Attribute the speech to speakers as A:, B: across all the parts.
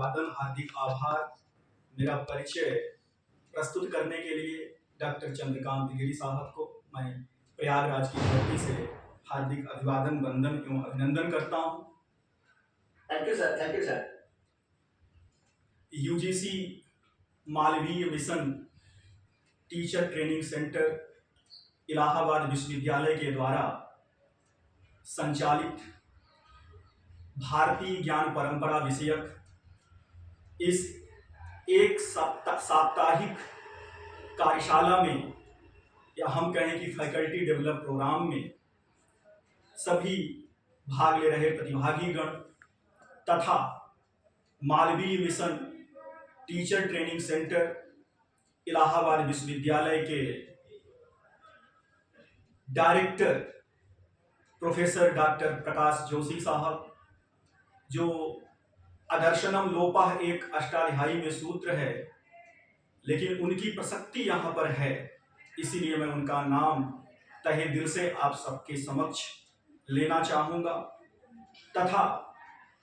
A: अभिवादन, हार्दिक आभार। मेरा परिचय प्रस्तुत करने के लिए डॉक्टर चंद्रकांत गिरी साहब को मैं प्रयागराज की धरती से हार्दिक अभिवादन, वंदन एवं अभिनंदन करता हूँ।
B: Thank you sir, thank you sir.
A: UGC Malviya mission teacher training centre Allahabad विश्वविद्यालय के द्वारा संचालित भारतीय ज्ञान परंपरा विषयक इस एक साप्ताहिक कार्यशाला में, या हम कहें कि फैकल्टी डेवलप प्रोग्राम में, सभी भाग ले रहे प्रतिभागीगण तथा Malviya mission teacher training centre Allahabad विश्वविद्यालय के director professor doctor Prakash Joshi साहब, जो अदर्शनम लोपः एक अष्टाध्यायी में सूत्र है, लेकिन उनकी प्रसक्ति यहाँ पर है, इसीलिए मैं उनका नाम तहे दिल से आप सबके समक्ष लेना चाहूँगा। तथा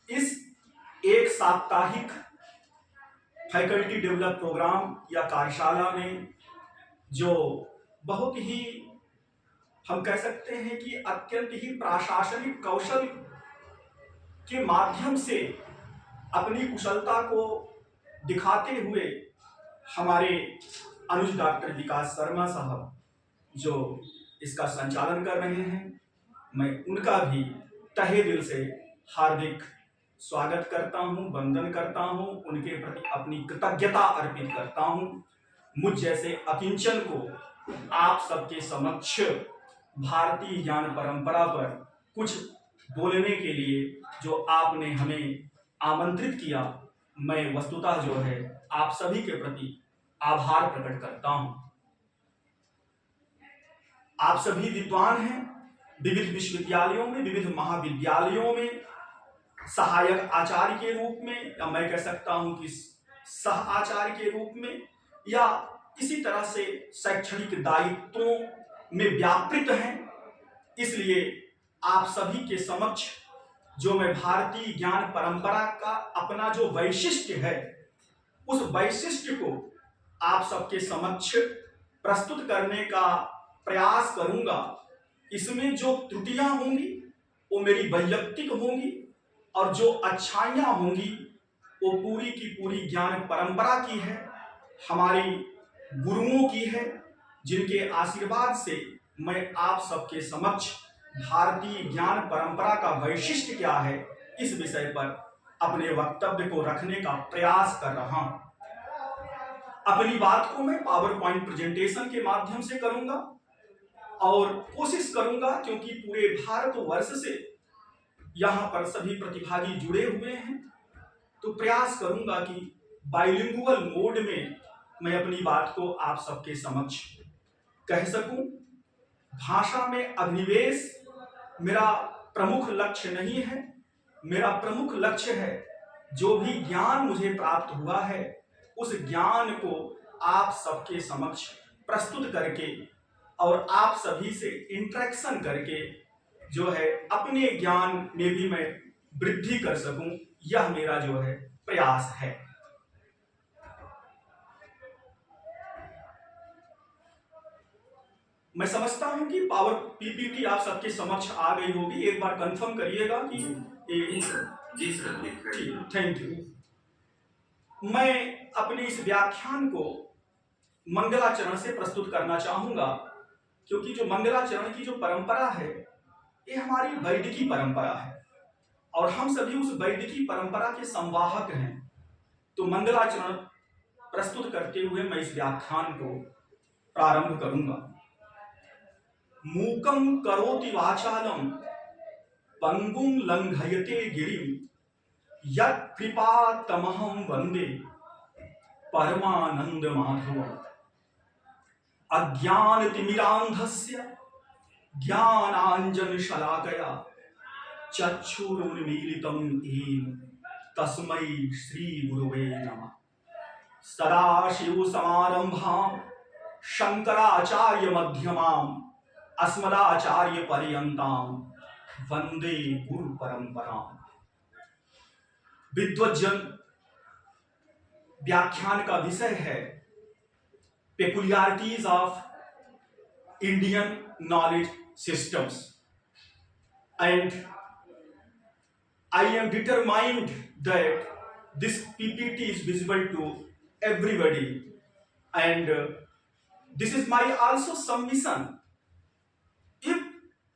A: इस एक साप्ताहिक फैकल्टी डेवलप प्रोग्राम या कार्यशाला में जो बहुत ही, हम कह सकते हैं कि अत्यंत ही प्रशासनिक कौशल के माध्यम से अपनी कुशलता को दिखाते हुए हमारे अनुज डॉक्टर विकास शर्मा साहब जो इसका संचालन कर रहे हैं, मैं उनका भी तहे दिल से हार्दिक स्वागत करता हूं, वंदन करता हूं, उनके प्रति अपनी कृतज्ञता अर्पित करता हूं। मुझ जैसे अकिंचन को आप सबके समक्ष भारतीय ज्ञान परंपरा पर कुछ बोलने के लिए जो आपने हमें आमंत्रित किया, मैं वस्तुतः जो है आप सभी के प्रति आभार प्रकट करता हूं। आप सभी विद्वान हैं, विविध विश्वविद्यालयों में, विविध महाविद्यालयों में सहायक आचार्य के रूप में, या मैं कह सकता हूं कि सह आचार्य के रूप में, या इसी तरह से शैक्षणिक दायित्वों में व्यापृत हैं। इसलिए आप सभी के समक्ष जो मैं भारतीय ज्ञान परंपरा का अपना जो वैशिष्ट्य है, उस वैशिष्ट्य को आप सबके समक्ष प्रस्तुत करने का प्रयास करूंगा। इसमें जो त्रुटियां होंगी वो मेरी वैयक्तिक होंगी, और जो अच्छाइयां होंगी वो पूरी की पूरी ज्ञान परंपरा की है, हमारी गुरुओं की है, जिनके आशीर्वाद से मैं आप सबके समक्ष भारतीय ज्ञान परंपरा का वैशिष्ट्य क्या है, इस विषय पर अपने वक्तव्य को रखने का प्रयास कर रहा हूं। अपनी बात को मैं पावर पॉइंट प्रेजेंटेशन के माध्यम से करूंगा और कोशिश करूंगा, क्योंकि पूरे भारतवर्ष से यहां पर सभी प्रतिभागी जुड़े हुए हैं, तो प्रयास करूंगा कि बाइलिंगुअल मोड में मैं अपनी बात को आप सबके समक्ष कह सकूं। भाषा में अभिनिवेश मेरा प्रमुख लक्ष्य नहीं है। मेरा प्रमुख लक्ष्य है जो भी ज्ञान मुझे प्राप्त हुआ है, उस ज्ञान को आप सबके समक्ष प्रस्तुत करके और आप सभी से इंटरेक्शन करके जो है अपने ज्ञान में भी मैं वृद्धि कर सकूं, यह मेरा जो है प्रयास है। मैं समझता हूं कि पावर पीपीटी आप सबके समक्ष आ गई होगी। एक बार कंफर्म करिएगा कि
B: जी सर,
A: थैंक यू। मैं अपने इस व्याख्यान को मंगलाचरण से प्रस्तुत करना चाहूंगा, क्योंकि जो मंगलाचरण की जो परंपरा है, ये हमारी वैदिकी परंपरा है और हम सभी उस वैदिकी परंपरा के संवाहक हैं। तो मंगलाचरण प्रस्तुत करते हुए मैं इस व्याख्यान को प्रारंभ करूंगा। मूकं करोति वाचालं पंगुं लंघयते गिरिं यत्कृपातमहं वन्दे परमानंद माधवम्। अज्ञानतिमिरान्धस्य ज्ञानाञ्जनशलाकया चक्षुरुन्मीलितं येन तस्मै श्रीगुरवे नमः। सदाशिवसमारम्भां शंकराचार्यमध्यमाम् अस्मदाचार्यपर्यन्तां वन्दे गुरुपरम्पराम्। विद्वज्जन व्याख्यान का विषय है peculiarities of Indian knowledge systems and I am determined that this PPT is visible to everybody and this is my also submission. If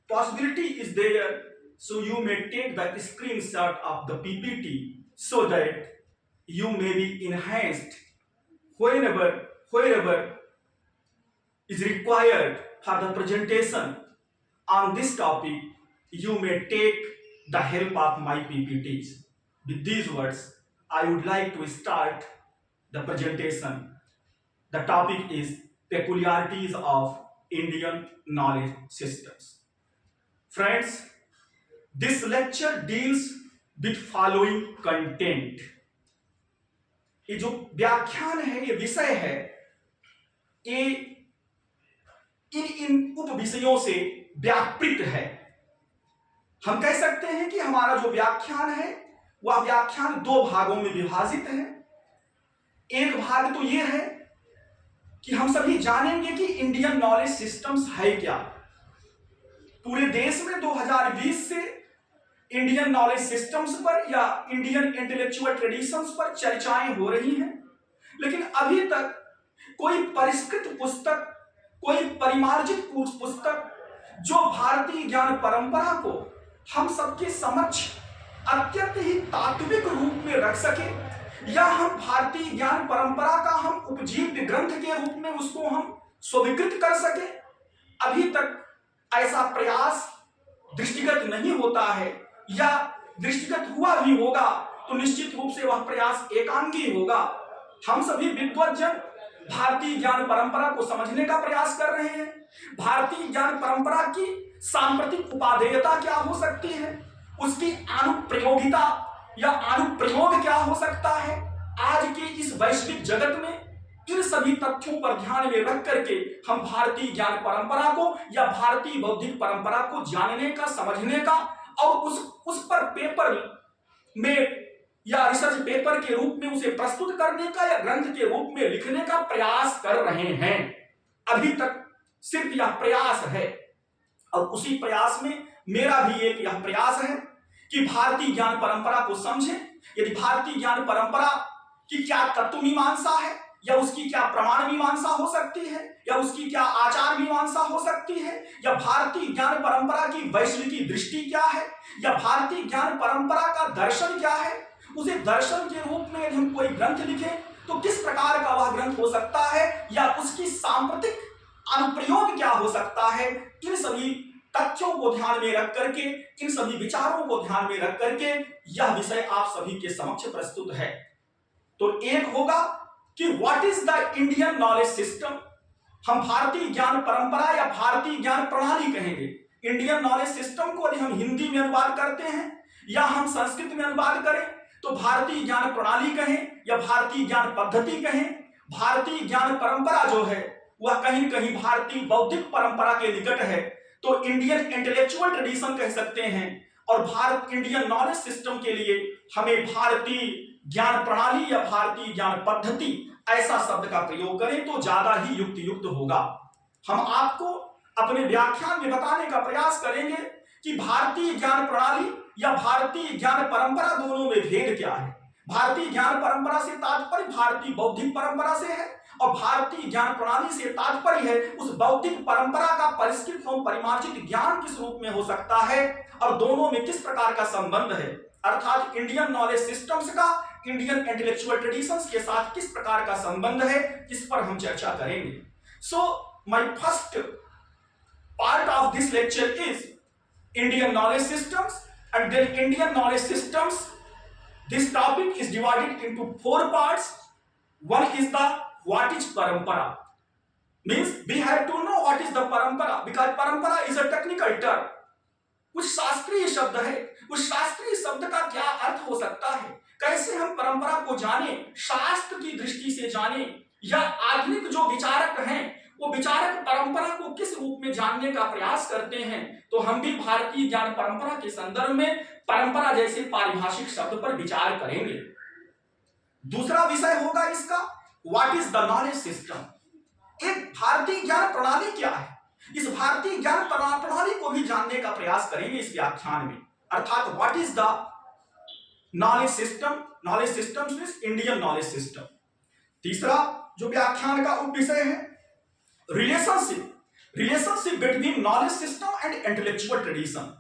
A: possibility is there, so you may take the screenshot of the PPT so that you may be enhanced wherever is required for the presentation on this topic. You may take the help of my PPTs. With these words, I would like to start the presentation. The topic is peculiarities of Indian knowledge systems. Friends, this lecture deals with following content. ये जो व्याख्यान है, ये विषय है, ये इन उप विषयों से व्यापृत है। हम कह सकते हैं कि हमारा जो व्याख्यान है वह व्याख्यान दो भागों में विभाजित है। एक भाग तो यह है कि हम सभी जानेंगे कि इंडियन नॉलेज सिस्टम्स है क्या। पूरे देश में 2020 से इंडियन नॉलेज सिस्टम्स पर या इंडियन इंटेलेक्चुअल ट्रेडिशंस पर चर्चाएं हो रही हैं, लेकिन अभी तक कोई परिष्कृत पुस्तक, कोई परिमार्जित पुस्तक जो भारतीय ज्ञान परंपरा को हम सबके समक्ष अत्यंत ही तात्विक रूप में रख सके, या हम भारतीय ज्ञान परंपरा का हम उपजीव्य ग्रंथ के रूप में उसको हम स्वीकृत कर सके, अभी तक ऐसा प्रयास दृष्टिगत नहीं होता है, या दृष्टिगत हुआ भी होगा तो निश्चित रूप से वह प्रयास एकांगी होगा। हम सभी विद्वज्जन भारतीय ज्ञान परंपरा को समझने का प्रयास कर रहे हैं। भारतीय ज्ञान परंपरा की सांप्रतिक उपादेयता क्या हो सकती है, उसकी अनुप्रयोगिता या अनुप्रयोग क्या हो सकता है, आज के इस वैश्विक जगत में इन सभी तथ्यों पर ध्यान में रख करके हम भारतीय ज्ञान परंपरा को या भारतीय बौद्धिक परंपरा को जानने का, समझने का और उस पर पेपर में या रिसर्च पेपर के रूप में उसे प्रस्तुत करने का या ग्रंथ के रूप में लिखने का प्रयास कर रहे हैं। अभी तक सिर्फ यह प्रयास है और उसी प्रयास में मेरा भी एक यह प्रयास है कि भारतीय ज्ञान परंपरा को समझें। यदि भारतीय ज्ञान परंपरा की क्या तत्व मीमांसा है, या उसकी क्या प्रमाण मीमांसा हो सकती है, या उसकी क्या आचार मीमांसा हो सकती है, या भारतीय ज्ञान परंपरा की वैश्विकी दृष्टि क्या है, या भारतीय ज्ञान परंपरा का दर्शन क्या है, उसे दर्शन के रूप में यदि हम कोई ग्रंथ लिखें तो किस प्रकार का वह ग्रंथ हो सकता है, या उसकी सांप्रतिक अनुप्रयोग क्या हो सकता है। इन सभी तथ्यों को ध्यान में रख करके, इन सभी विचारों को ध्यान में रख करके यह विषय आप सभी के समक्ष प्रस्तुत है। तो एक होगा कि what is the Indian knowledge system. हम भारतीय ज्ञान परंपरा या भारतीय ज्ञान प्रणाली कहेंगे। इंडियन नॉलेज सिस्टम को यदि हम हिंदी में अनुवाद करते हैं या हम संस्कृत में अनुवाद करें तो भारतीय ज्ञान प्रणाली कहें या भारतीय ज्ञान पद्धति कहें। भारतीय ज्ञान परंपरा जो है वह कहीं न कहीं भारतीय बौद्धिक परंपरा के निकट है, तो इंडियन इंटेलेक्चुअल ट्रेडिशन कह सकते हैं। और भारत इंडियन नॉलेज सिस्टम के लिए हमें भारतीय ज्ञान प्रणाली या भारतीय ज्ञान पद्धति ऐसा शब्द का प्रयोग करें तो ज्यादा ही युक्त होगा। हम आपको अपने व्याख्यान में बताने का प्रयास करेंगे कि भारतीय ज्ञान प्रणाली या भारतीय ज्ञान परंपरा दोनों में भेद क्या है। भारतीय ज्ञान परंपरा से तात्पर्य भारतीय बौद्धिक परंपरा से है, और भारतीय ज्ञान प्रणाली से तात्पर्य है उस बौद्धिक परंपरा का परिष्कृत एवं परिमार्जित ज्ञान किस रूप में हो सकता है, और दोनों में किस प्रकार का संबंध है, अर्थात इंडियन नॉलेज सिस्टम्स का इंडियन इंटेलेक्चुअल ट्रेडिशंस के साथ किस प्रकार का संबंध है, इस पर हम चर्चा करेंगे। So my first part of this lecture is Indian knowledge systems, and then Indian knowledge systems. This topic is divided into 4 parts. One is the what is parampara. Means we have to know what is the parampara, because parampara is a technical term. कुछ शास्त्रीय शब्द है, उस शास्त्रीय शब्द का क्या अर्थ हो सकता है, कैसे हम परंपरा को जाने, शास्त्र की दृष्टि से जाने, या आधुनिक जो विचारक हैं वो विचारक परंपरा को किस रूप में जानने का प्रयास करते हैं। तो हम भी भारतीय ज्ञान परंपरा के संदर्भ में परंपरा जैसे पारिभाषिक शब्द पर विचार करेंगे। दूसरा विषय होगा इसका what is the knowledge system. एक भारतीय ज्ञान प्रणाली क्या है, इस भारतीय ज्ञान प्रणाली को भी जानने का प्रयास करेंगे इस व्याख्यान में, अर्थात what is the knowledge system. Knowledge system is Indian knowledge system. तीसरा जो व्याख्यान का उप विषय है relationship between knowledge system and intellectual tradition.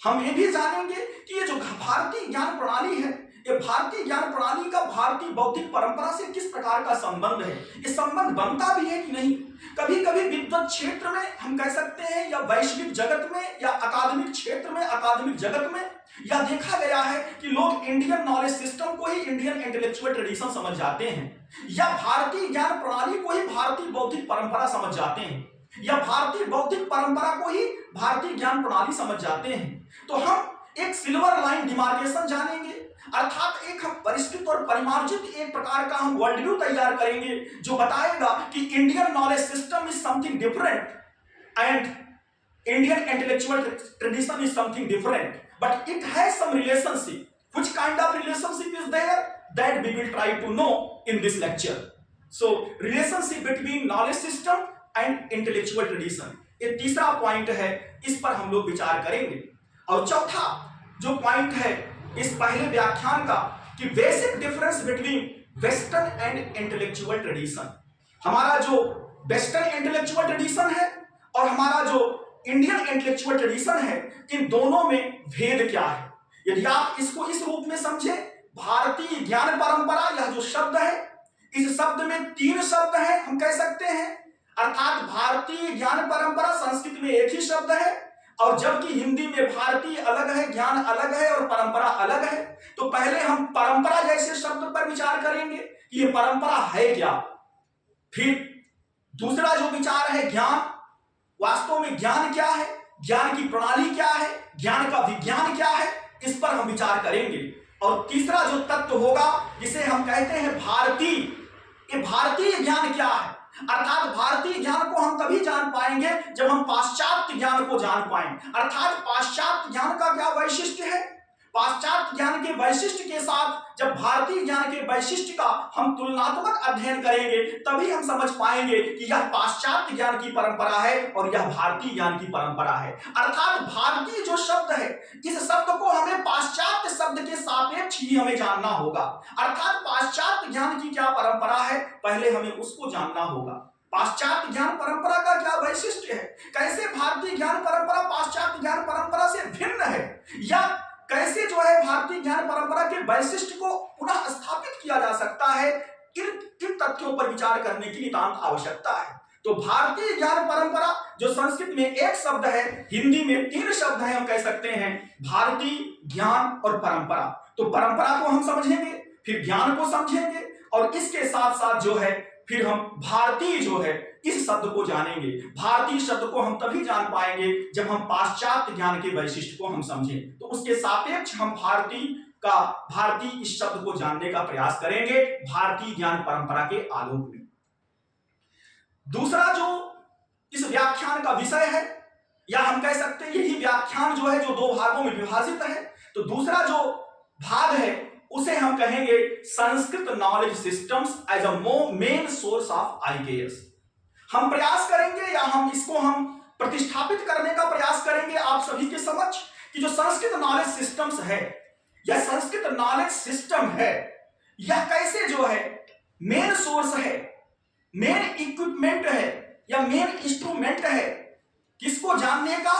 A: हम ये भी जानेंगे कि ये जो भारतीय ज्ञान प्रणाली है, ये भारतीय ज्ञान प्रणाली का भारतीय बौद्धिक परंपरा से किस प्रकार का संबंध है, ये संबंध बनता भी है कि नहीं। कभी कभी विद्वत क्षेत्र में हम कह सकते हैं, या वैश्विक जगत में, या अकादमिक क्षेत्र में, अकादमिक जगत में यह देखा गया है कि लोग इंडियन नॉलेज सिस्टम को ही इंडियन इंटेलेक्चुअल ट्रेडिशन समझ जाते हैं, या भारतीय ज्ञान प्रणाली को ही भारतीय बौद्धिक परंपरा समझ जाते हैं, या भारतीय बौद्धिक परंपरा को ही भारतीय ज्ञान प्रणाली समझ जाते हैं। तो हम एक सिल्वर लाइन डिमार्केशन जानेंगे, अर्थात एक हम परिष्कृत और परिमार्जित एक प्रकार का हम वर्ल्ड व्यू तैयार करेंगे जो बताएगा कि Indian knowledge system is something different and Indian intellectual tradition is something different, but it has some relationship. Which kind of relationship is there? That we will try to know in this lecture. So relationship between knowledge system and intellectual tradition. ये तीसरा point है, इस पर हम लोग विचार करेंगे। और चौथा जो पॉइंट है इस पहले व्याख्यान का कि basic difference between western and intellectual tradition. हमारा जो वेस्टर्न इंटेलेक्चुअल ट्रेडिशन है और हमारा जो इंडियन इंटेलेक्चुअल ट्रेडिशन है, इन दोनों में भेद क्या है। यदि आप इसको इस रूप में समझे, भारतीय ज्ञान परंपरा यह जो शब्द है, इस शब्द में तीन शब्द हैं हम कह सकते हैं, अर्थात भारतीय ज्ञान परंपरा संस्कृत में एक ही शब्द है, और जबकि हिंदी में भारतीय अलग है, ज्ञान अलग है और परंपरा अलग है। तो पहले हम परंपरा जैसे शब्द पर विचार करेंगे कि ये परंपरा है क्या। फिर दूसरा जो विचार है ज्ञान, वास्तव में ज्ञान क्या है, ज्ञान की प्रणाली क्या है, ज्ञान का विज्ञान क्या है, इस पर हम विचार करेंगे। और तीसरा जो तत्व होगा जिसे हम कहते हैं भारतीय, ये भारतीय ज्ञान क्या है, अर्थात भारतीय ज्ञान को हम तभी जान पाएंगे जब हम पाश्चात्य ज्ञान को जान पाएंगे। अर्थात पाश्चात्य ज्ञान का क्या वैशिष्ट्य है, पाश्चात्य ज्ञान के वैशिष्ट्य के साथ जब भारतीय ज्ञान के वैशिष्ट्य का हम तुलनात्मक अध्ययन करेंगे, तभी हम समझ पाएंगे कि यह पाश्चात्य ज्ञान की परंपरा है और यह भारतीय ज्ञान की परंपरा है। अर्थात भारतीय जो शब्द है, इस शब्द को हमें पाश्चात्य शब्द के सापेक्ष ही हमें जानना होगा। अर्थात पाश्चात्य ज्ञान की क्या परंपरा है, पहले हमें उसको जानना होगा। पाश्चात्य ज्ञान परंपरा का क्या वैशिष्ट्य है, कैसे भारतीय ज्ञान परंपरा पाश्चात्य ज्ञान परंपरा से भिन्न है, या कैसे जो है भारतीय ज्ञान परंपरा के वैशिष्ट्य को पुनः स्थापित किया जा सकता है, इन तथ्यों पर विचार करने की नितांत आवश्यकता है। तो भारतीय ज्ञान परंपरा जो संस्कृत में एक शब्द है, हिंदी में तीन शब्द हैं हम कह सकते हैं, भारतीय, ज्ञान और परंपरा। तो परंपरा को हम समझेंगे, फिर ज्ञान को समझेंगे, और इसके साथ साथ जो है फिर हम भारतीय जो है इस शब्द को जानेंगे। भारतीय शब्द को हम तभी जान पाएंगे जब हम पाश्चात्य ज्ञान के वैशिष्ट्य को हम समझें, तो उसके सापेक्ष हम भारतीय इस शब्द को जानने का प्रयास करेंगे भारतीय ज्ञान परंपरा के आलोक में। दूसरा जो इस व्याख्यान का विषय है, या हम कह सकते हैं यही व्याख्यान जो है जो दो भागों में विभाजित है, तो दूसरा जो भाग है उसे हम कहेंगे Sanskrit knowledge systems as a main source of IKS। हम प्रयास करेंगे या हम इसको हम प्रतिष्ठापित करने का प्रयास करेंगे आप सभी के समक्ष कि जो संस्कृत नॉलेज सिस्टम्स है या संस्कृत नॉलेज सिस्टम है, यह कैसे जो है मेन सोर्स है, मेन इक्विपमेंट है या मेन इंस्ट्रूमेंट है किसको जानने का,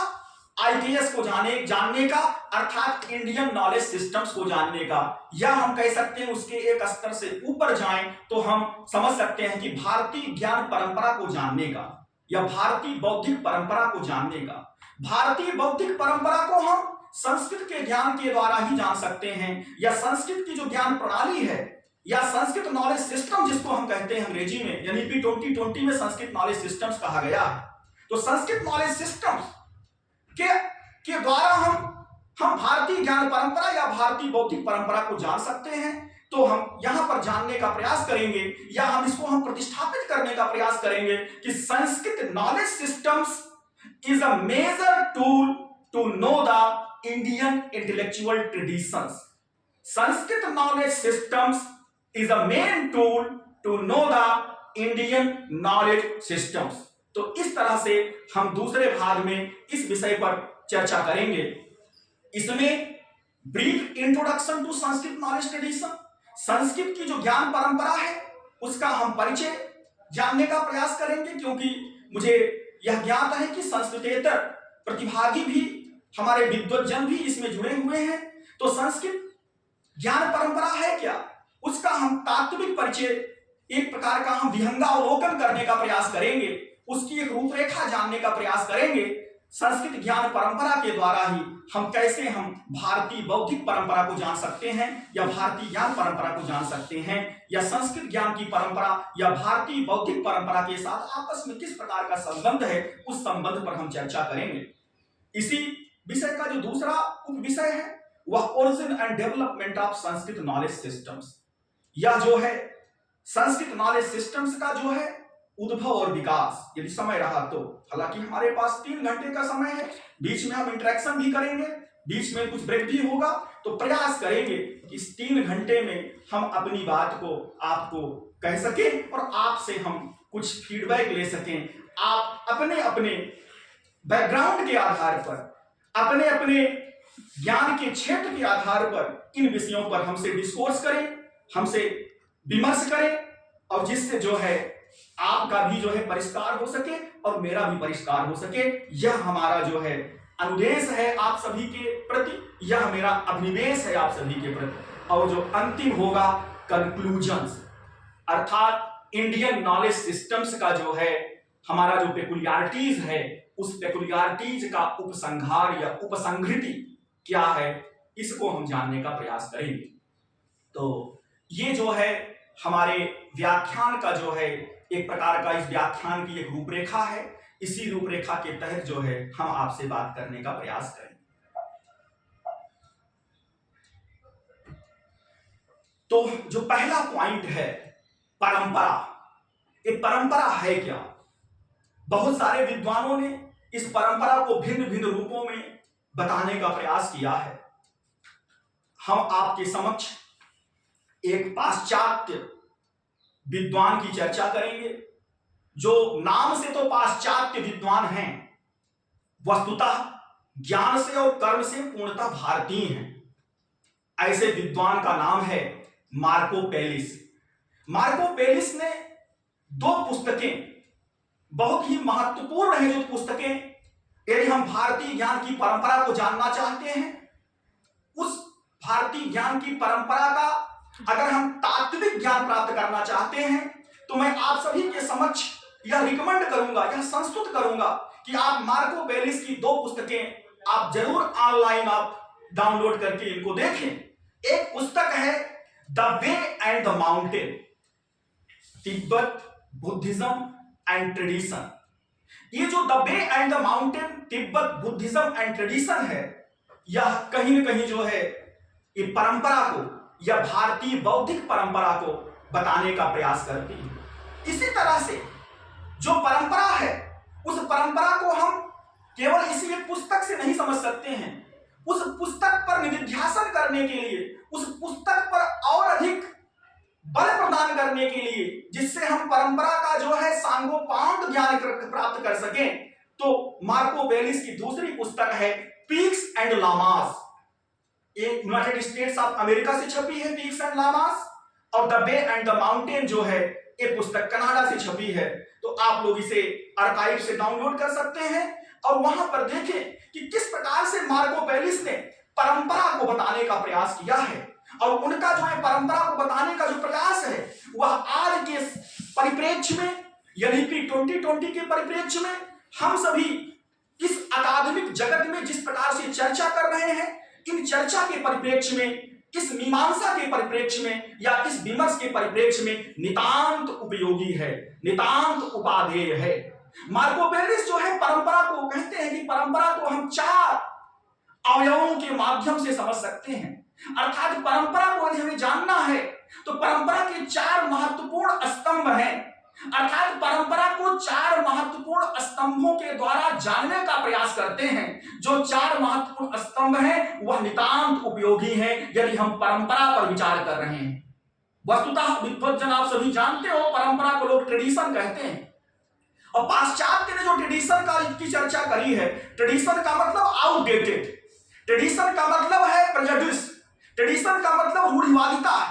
A: IKS को जानने का, अर्थात इंडियन नॉलेज सिस्टम्स को जानने का। या हम कह सकते हैं उसके एक स्तर से ऊपर जाएं तो हम समझ सकते हैं कि भारतीय ज्ञान परंपरा को जानने का, या भारतीय बौद्धिक परंपरा को जानने का। भारतीय बौद्धिक परंपरा को हम संस्कृत के ज्ञान के द्वारा ही जान सकते हैं, या संस्कृत की जो ज्ञान प्रणाली है या संस्कृत नॉलेज सिस्टम जिसको हम कहते हैं अंग्रेजी में, यानी कि 2020 में संस्कृत नॉलेज सिस्टम्स कहा गया है। तो संस्कृत नॉलेज सिस्टम्स के द्वारा हम भारतीय ज्ञान परंपरा या भारतीय बौद्धिक परंपरा को जान सकते हैं। तो हम यहां पर जानने का प्रयास करेंगे, या हम इसको हम प्रतिष्ठापित करने का प्रयास करेंगे कि Sanskrit knowledge systems is a major tool to know the Indian intellectual traditions. Sanskrit knowledge systems is a main tool to know the Indian knowledge systems। तो इस तरह से हम दूसरे भाग में इस विषय पर चर्चा करेंगे। इसमें brief introduction to Sanskrit knowledge tradition, Sanskrit की जो ज्ञान परंपरा है उसका हम परिचय जानने का प्रयास करेंगे, क्योंकि मुझे यह ज्ञात है कि संस्कृतेतर प्रतिभागी भी, हमारे विद्वज्जन भी इसमें जुड़े हुए हैं। तो संस्कृत ज्ञान परंपरा है क्या, उसका हम तात्विक परिचय, एक प्रकार का हम विहंगावलोकन करने का प्रयास करेंगे, उसकी एक रूपरेखा जानने का प्रयास करेंगे। संस्कृत ज्ञान परंपरा के द्वारा ही हम कैसे हम भारतीय बौद्धिक परंपरा को जान सकते हैं, या भारतीय ज्ञान परंपरा को जान सकते हैं, या संस्कृत ज्ञान की परंपरा या भारतीय बौद्धिक परंपरा के साथ आपस में किस प्रकार का संबंध है, उस संबंध पर हम चर्चा करेंगे। इसी विषय का जो दूसरा उप विषय है वह origin and development of Sanskrit knowledge systems. यह जो है संस्कृत नॉलेज सिस्टम्स का जो है उद्भव और विकास, यदि समय रहा तो, हालांकि हमारे पास 3 घंटे का समय है, बीच में हम इंटरेक्शन भी करेंगे, बीच में कुछ ब्रेक भी होगा, तो प्रयास करेंगे कि इस 3 घंटे में हम अपनी बात को आपको कह सकें और आपसे हम कुछ फीडबैक ले सकें। आप अपने अपने बैकग्राउंड के आधार पर, अपने अपने ज्ञान के क्षेत्र के आधार पर इन विषयों पर हमसे डिस्कोर्स करें, हमसे विमर्श करें, और जिससे जो है आपका भी जो है परिष्कार हो सके और मेरा भी परिष्कार हो सके। यह हमारा जो है अनुदेश है आप सभी के प्रति, यह मेरा अभिनिवेश है आप सभी के प्रति। और जो अंतिम होगा कंक्लूजन्स, अर्थात इंडियन नॉलेज सिस्टम्स का जो है हमारा जो पेकुलियरिटीज है, उस पेकुलियरिटीज का उपसंहार या उपसंहृति क्या है, इसको हम जानने का प्रयास करेंगे। तो ये जो है हमारे व्याख्यान का जो है एक प्रकार का, इस व्याख्यान की एक रूपरेखा है। इसी रूपरेखा के तहत जो है हम आपसे बात करने का प्रयास करेंगे। तो जो पहला पॉइंट है परंपरा, ये परंपरा है क्या? बहुत सारे विद्वानों ने इस परंपरा को भिन्न भिन्न रूपों में बताने का प्रयास किया है। हम आपके समक्ष एक पाश्चात्य विद्वान की चर्चा करेंगे, जो नाम से तो पाश्चात्य विद्वान हैं, वस्तुतः ज्ञान से और कर्म से पूर्णतः भारतीय हैं। ऐसे विद्वान का नाम है मार्को पेलिस। मार्को पेलिस ने 2 पुस्तकें, बहुत ही महत्वपूर्ण है जो पुस्तकें, यदि हम भारतीय ज्ञान की परंपरा को जानना चाहते हैं, उस भारतीय ज्ञान की परंपरा का अगर हम तात्विक ज्ञान प्राप्त करना चाहते हैं, तो मैं आप सभी के समक्ष यह रिकमेंड करूंगा, यह संस्तुत करूंगा कि आप मार्को पेलिस की 2 पुस्तकें आप जरूर ऑनलाइन आप डाउनलोड करके इनको देखें। एक पुस्तक है the way and the mountain, Tibet Buddhism and tradition. ये जो the way and the mountain, Tibet Buddhism and tradition है, यह कहीं न कहीं जो है ये परंपरा को या भारतीय बौद्धिक परंपरा को बताने का प्रयास करती है। इसी तरह से जो परंपरा है, उस परंपरा को हम केवल इसी एक पुस्तक से नहीं समझ सकते हैं। उस पुस्तक पर निधिध्यासन करने के लिए, उस पुस्तक पर और अधिक बल प्रदान करने के लिए, जिससे हम परंपरा का जो है सांगोपांग ज्ञान प्राप्त कर सकें, तो मार्को पेलिस की दूसरी पुस्तक है पीक्स एंड लामास। ये यूनाइटेड स्टेट्स ऑफ अमेरिका से छपी है पीक्स एंड लामास, और the way and the mountain जो है ये पुस्तक कनाडा से छपी है। तो आप लोग इसे आर्काइव से डाउनलोड कर सकते हैं और वहां पर देखें कि किस प्रकार से मार्को पेलिस ने परंपरा को बताने का प्रयास किया है, और उनका जो है परंपरा को बताने का जो प्रयास है वह आज के परिप्रेक्ष्य में, यानी कि 2020 के परिप्रेक्ष्य में, हम सभी इस अकादमिक जगत में जिस प्रकार से चर्चा कर रहे हैं, इन चर्चा के परिप्रेक्ष्य में, इस मीमांसा के परिप्रेक्ष्य में या इस विमर्श के परिप्रेक्ष्य में नितांत उपयोगी है, नितांत उपादेय है। मार्को पेलिस जो है परंपरा को कहते हैं कि परंपरा को हम 4 अवयवों के माध्यम से समझ सकते हैं। अर्थात परंपरा को यदि हमें जानना है तो परंपरा के 4 महत्वपूर्ण स्तंभ हैं। अर्थात परंपरा को 4 महत्वपूर्ण स्तंभों के द्वारा जानने का प्रयास करते हैं। जो 4 महत्वपूर्ण स्तंभ हैं वह नितांत उपयोगी हैं यदि हम परंपरा पर विचार कर रहे हैं। वस्तुतः विद्वज्जन आप सभी जानते हो, परंपरा को लोग ट्रेडिशन कहते हैं। और पाश्चात्य ने जो ट्रेडिशन का की चर्चा करी है, ट्रेडिशन का मतलब आउटडेटेड, ट्रेडिशन का मतलब है प्रेजुडिस, ट्रेडिशन का मतलब रूढ़िवादिता है,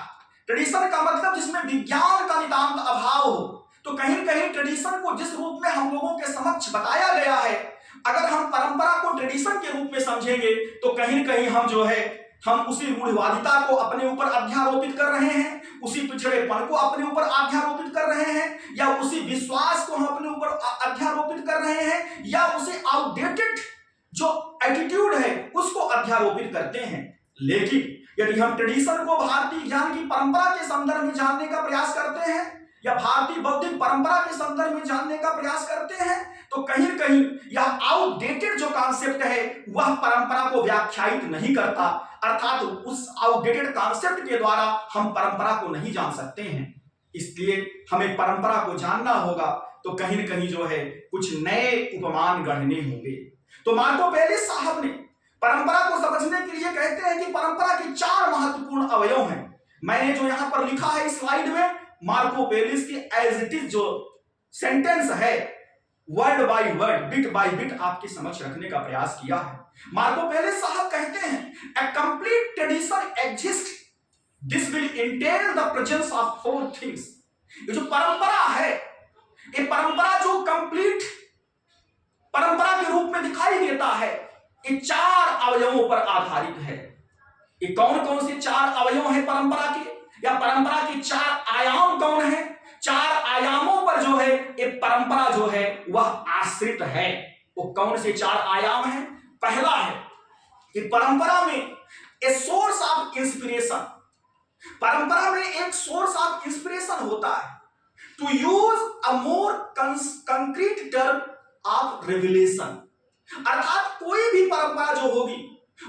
A: ट्रेडिशन का मतलब जिसमें विज्ञान का नितांत अभाव हो। तो कहीं कहीं ट्रेडिशन को जिस रूप में हम लोगों के समक्ष बताया गया है, अगर हम परंपरा को ट्रेडिशन के रूप में समझेंगे तो कहीं कहीं हम जो है हम उसी रूढ़िवादिता को अपने ऊपर अध्यारोपित कर रहे हैं, उसी पिछड़ेपन को अपने ऊपर अध्यारोपित कर रहे हैं, या उसी विश्वास को हम अपने ऊपर अध्यारोपित कर रहे हैं, या उसी आउटडेटेड जो एटीट्यूड है उसको अध्यारोपित करते हैं। लेकिन यदि हम ट्रेडिशन को भारतीय ज्ञान की परंपरा के संदर्भ में जानने का प्रयास करते हैं, या भारतीय बौद्धिक परंपरा के संदर्भ में जानने का प्रयास करते हैं, तो कहीं कहीं यह आउटडेटेड जो कॉन्सेप्ट है वह परंपरा को व्याख्यायित नहीं करता, अर्थात उस आउटडेटेड कॉन्सेप्ट के द्वारा हम परंपरा को नहीं जान सकते हैं। इसलिए हमें परंपरा को जानना होगा तो कहीं न कहीं जो है कुछ नए उपमान गढ़ने होंगे। तो मार्को पेलिस साहब ने परंपरा को समझने के लिए कहते हैं कि परंपरा के 4 महत्वपूर्ण अवयव हैं। मैंने जो यहां पर लिखा है इस स्लाइड में, मार्को पेलिस की एज इट इज जो सेंटेंस है, word by word, bit by bit आपके समक्ष रखने का प्रयास किया है। मार्को पेलिस साहब कहते हैं, a complete tradition exists, this will entail the presence of 4 things। ये जो परंपरा है, ये परंपरा जो कंप्लीट परंपरा के रूप में दिखाई देता है, ये 4 अवयवों पर आधारित है। ये कौन कौन से 4 अवयव हैं परंपरा के, या परंपरा के 4 आयाम कौन है? 4 आयामों पर जो है ये परंपरा जो है वह आश्रित है। वो कौन से 4 आयाम हैं? पहला है कि परंपरा में ए सोर्स ऑफ इंस्पिरेशन, परंपरा में एक सोर्स ऑफ इंस्पिरेशन होता है। To use a more concrete term of revelation, अर्थात कोई भी परंपरा जो होगी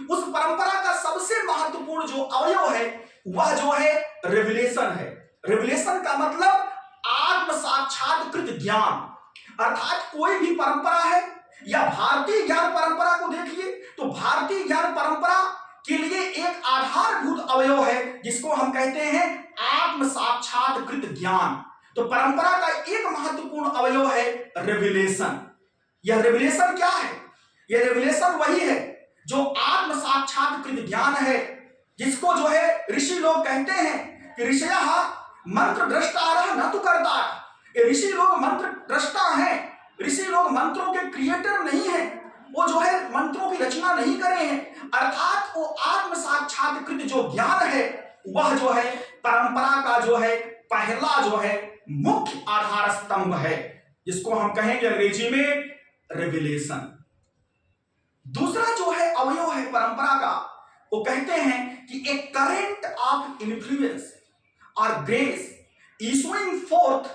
A: उस परंपरा का सबसे महत्वपूर्ण जो अवयव है वह जो है रेवलेशन है। रेवलेशन का मतलब आत्म साक्षात्कृत ज्ञान, अर्थात कोई भी परंपरा है, या भारतीय ज्ञान परंपरा को देखिए तो भारतीय ज्ञान परंपरा के लिए एक आधारभूत अवयव है जिसको हम कहते हैं आत्म साक्षात्कृत ज्ञान। तो परंपरा का एक महत्वपूर्ण अवयव है रेवलेशन। यह रेवलेशन क्या है? यह रेवलेशन वही है जो आत्म साक्षात्कृत ज्ञान है, जिसको जो है ऋषि लोग कहते हैं कि ऋषयः मंत्र दृष्टारः न तु कर्ता। ये ऋषि लोग मंत्र दृष्टा हैं, ऋषि लोग मंत्रों के क्रिएटर नहीं हैं, वो जो है मंत्रों की रचना नहीं करे हैं, अर्थात वो आत्म साक्षात्कृत जो ज्ञान है वह जो है परंपरा का जो है पहला जो है मुख्य आधार स्तंभ है, जिसको हम कहेंगे अंग्रेजी में रेवलेशन। दूसरा जो है अवयव है परंपरा का, वो कहते हैं कि ए करंट ऑफ इन्फ्लुएंस और grace issuing forth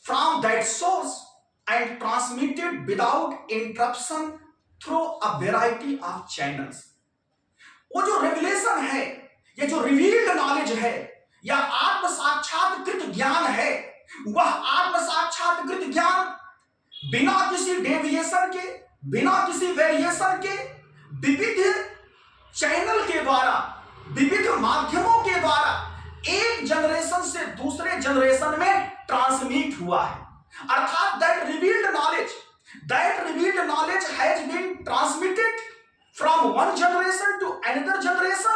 A: from that source and transmitted without interruption through a variety of channels। वो जो रेवलेशन है, ये जो रिवील्ड नॉलेज है, या आत्म साक्षात्कृत ज्ञान है, वह आत्म साक्षात्कृत ज्ञान बिना किसी डेविएशन के, बिना किसी वेरिएशन के, विविध चैनल के द्वारा, विविध माध्यमों के द्वारा एक जनरेशन से दूसरे जनरेशन में ट्रांसमिट हुआ है। अर्थात that revealed knowledge has been transmitted from one generation to another generation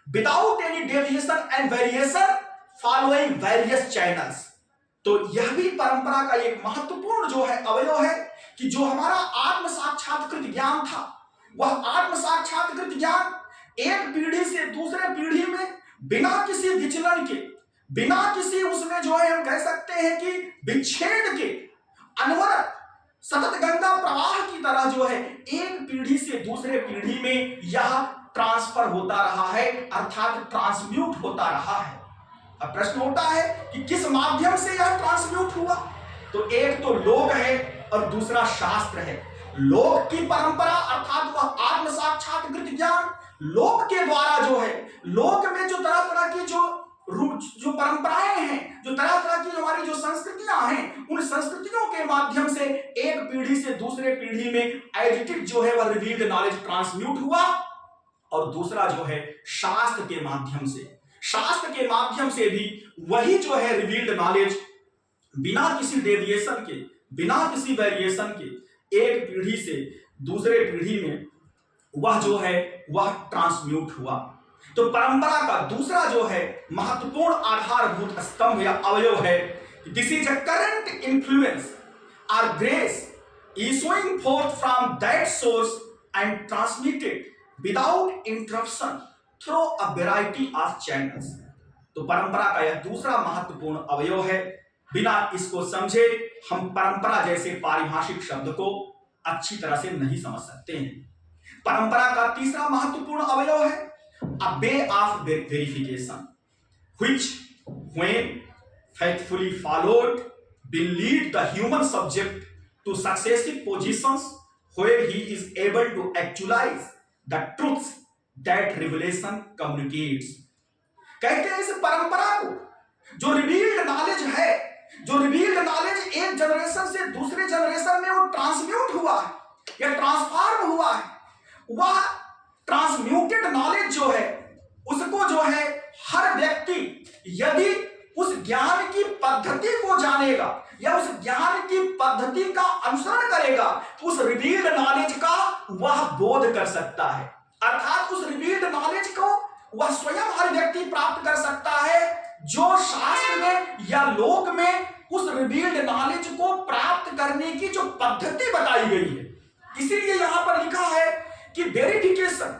A: without any deviation and variation following various channels. तो यह भी परंपरा का एक महत्वपूर्ण जो है अवयव है कि जो हमारा आत्म साक्षात्कृत ज्ञान था, वह आत्म साक्षात्कृत ज्ञान एक पीढ़ी से दूसरे पीढ़ी में बिना किसी विचलन के, बिना किसी उसमें जो है हम कह सकते हैं कि विच्छेद के, अनवरत सतत गंगा प्रवाह की तरह जो है एक पीढ़ी से दूसरे पीढ़ी में यह ट्रांसफर होता रहा है, अर्थात ट्रांसम्यूट होता रहा है। अब प्रश्न होता है कि किस माध्यम से यह ट्रांसम्यूट हुआ? तो एक तो लोक है और दूसरा शास्त्र है। लोक की परंपरा अर्थात वह आत्म साक्षात्कृत ज्ञान लोक के द्वारा जो है, लोक में जो तरह तरह की जो परंपराएं हैं, जो तरह तरह की हमारी जो संस्कृतियां हैं, उन संस्कृतियों के माध्यम से एक पीढ़ी से दूसरे पीढ़ी में एडिटेड जो है वह रिवील्ड नॉलेज ट्रांसम्यूट हुआ। और दूसरा जो है शास्त्र के माध्यम से, शास्त्र के माध्यम से भी वही जो है रिवील्ड नॉलेज बिना किसी डेविएशन के, बिना किसी वेरिएशन के एक पीढ़ी से दूसरे पीढ़ी में वह जो है वह ट्रांसम्यूट हुआ। तो परंपरा का दूसरा जो है महत्वपूर्ण आधारभूत स्तंभ या अवयव है, this is a current influence और grace issuing forth from that source and transmitted without interruption through a variety of channels। तो परंपरा का यह दूसरा महत्वपूर्ण अवयव है। बिना इसको समझे हम परंपरा जैसे पारिभाषिक शब्द को अच्छी तरह से नहीं समझ सकते हैं। परंपरा का तीसरा महत्वपूर्ण अवयव है a way of verification which when faithfully followed will lead the human subject to successive positions where he is able to actualize the truths that revelation communicates। कहते हैं इस परंपरा को, जो रिवील्ड नॉलेज है, जो रिवील्ड नॉलेज एक generation से दूसरे जनरेशन में वो ट्रांसम्यूट हुआ है या ट्रांसफॉर्म हुआ है, वह ट्रांसम्यूटेड नॉलेज जो है उसको जो है हर व्यक्ति यदि उस ज्ञान की पद्धति को जानेगा या उस ज्ञान की पद्धति का अनुसरण करेगा तो उस रिवील्ड नॉलेज का वह बोध कर सकता है। अर्थात उस रिवील्ड नॉलेज को वह स्वयं हर व्यक्ति प्राप्त कर सकता है जो शास्त्र में या लोक में उस रिवील्ड नॉलेज को प्राप्त करने की जो पद्धति बताई गई है। इसीलिए यहां पर लिखा है कि verification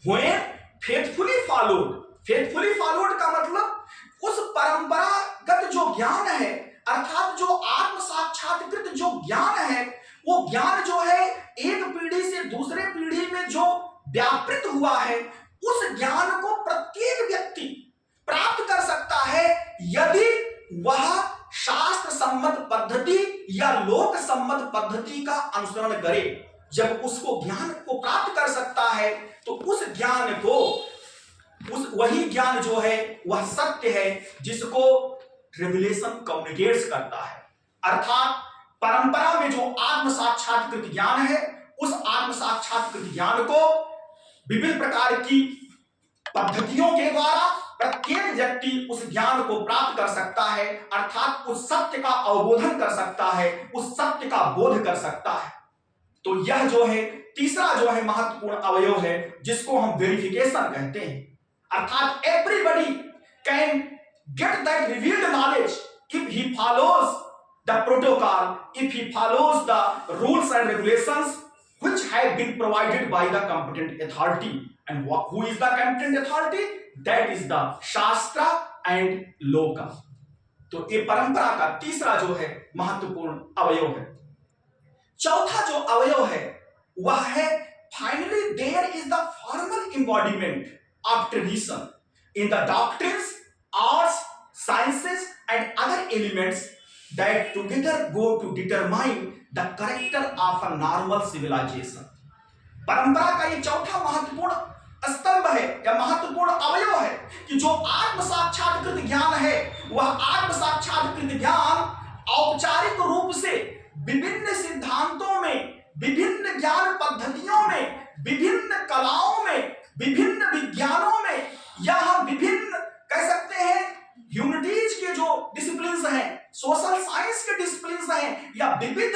A: when faithfully followed. Faithfully followed का मतलब उस परंपरागत जो ज्ञान है, अर्थात जो आत्म साक्षात्कृत जो ज्ञान है, वो ज्ञान जो है एक पीढ़ी से दूसरे पीढ़ी में जो व्यापृत हुआ है, उस ज्ञान को प्रत्येक व्यक्ति प्राप्त कर सकता है यदि वह शास्त्र सम्मत पद्धति या लोक सम्मत पद्धति का अनुसरण करे। जब उसको ज्ञान को प्राप्त कर सकता है तो उस ज्ञान को, उस वही ज्ञान जो है वह सत्य है जिसको रिविलेशन कम्युनिकेट्स करता है। अर्थात परंपरा में जो आत्म साक्षात्कृत ज्ञान है, उस आत्म साक्षात्कृत ज्ञान को विभिन्न प्रकार की पद्धतियों के द्वारा प्रत्येक व्यक्ति उस ज्ञान को प्राप्त कर सकता है, अर्थात उस सत्य का अवबोधन कर सकता है, उस सत्य का बोध कर सकता है। तो यह जो है तीसरा जो है महत्वपूर्ण अवयव है जिसको हम वेरिफिकेशन कहते हैं। अर्थात everybody can get that revealed knowledge if he follows the protocol, if he follows the rules and regulations which have been provided by the competent authority। and who is the competent authority? That is the शास्त्र and लोका। तो ये परंपरा का तीसरा जो है महत्वपूर्ण अवयव है। चौथा जो अवयव है वह है finally there is the formal embodiment of tradition in the doctrines, arts, sciences and other elements that together go to determine the character of a normal civilization। परंपरा का ये चौथा महत्वपूर्ण स्तंभ है या महत्वपूर्ण अवयव है कि जो आत्म साक्षात्कृत ज्ञान है, वह आत्म साक्षात्कृत ज्ञान औपचारिक रूप से विभिन्न सिद्धांतों में, विभिन्न ज्ञान पद्धतियों में, विभिन्न कलाओं में, विभिन्न विज्ञानों में या हम विभिन्न कह सकते हैं ह्यूमैनिटीज के जो डिसिप्लिन्स हैं, सोशल साइंस के डिसिप्लिन्स हैं या विविध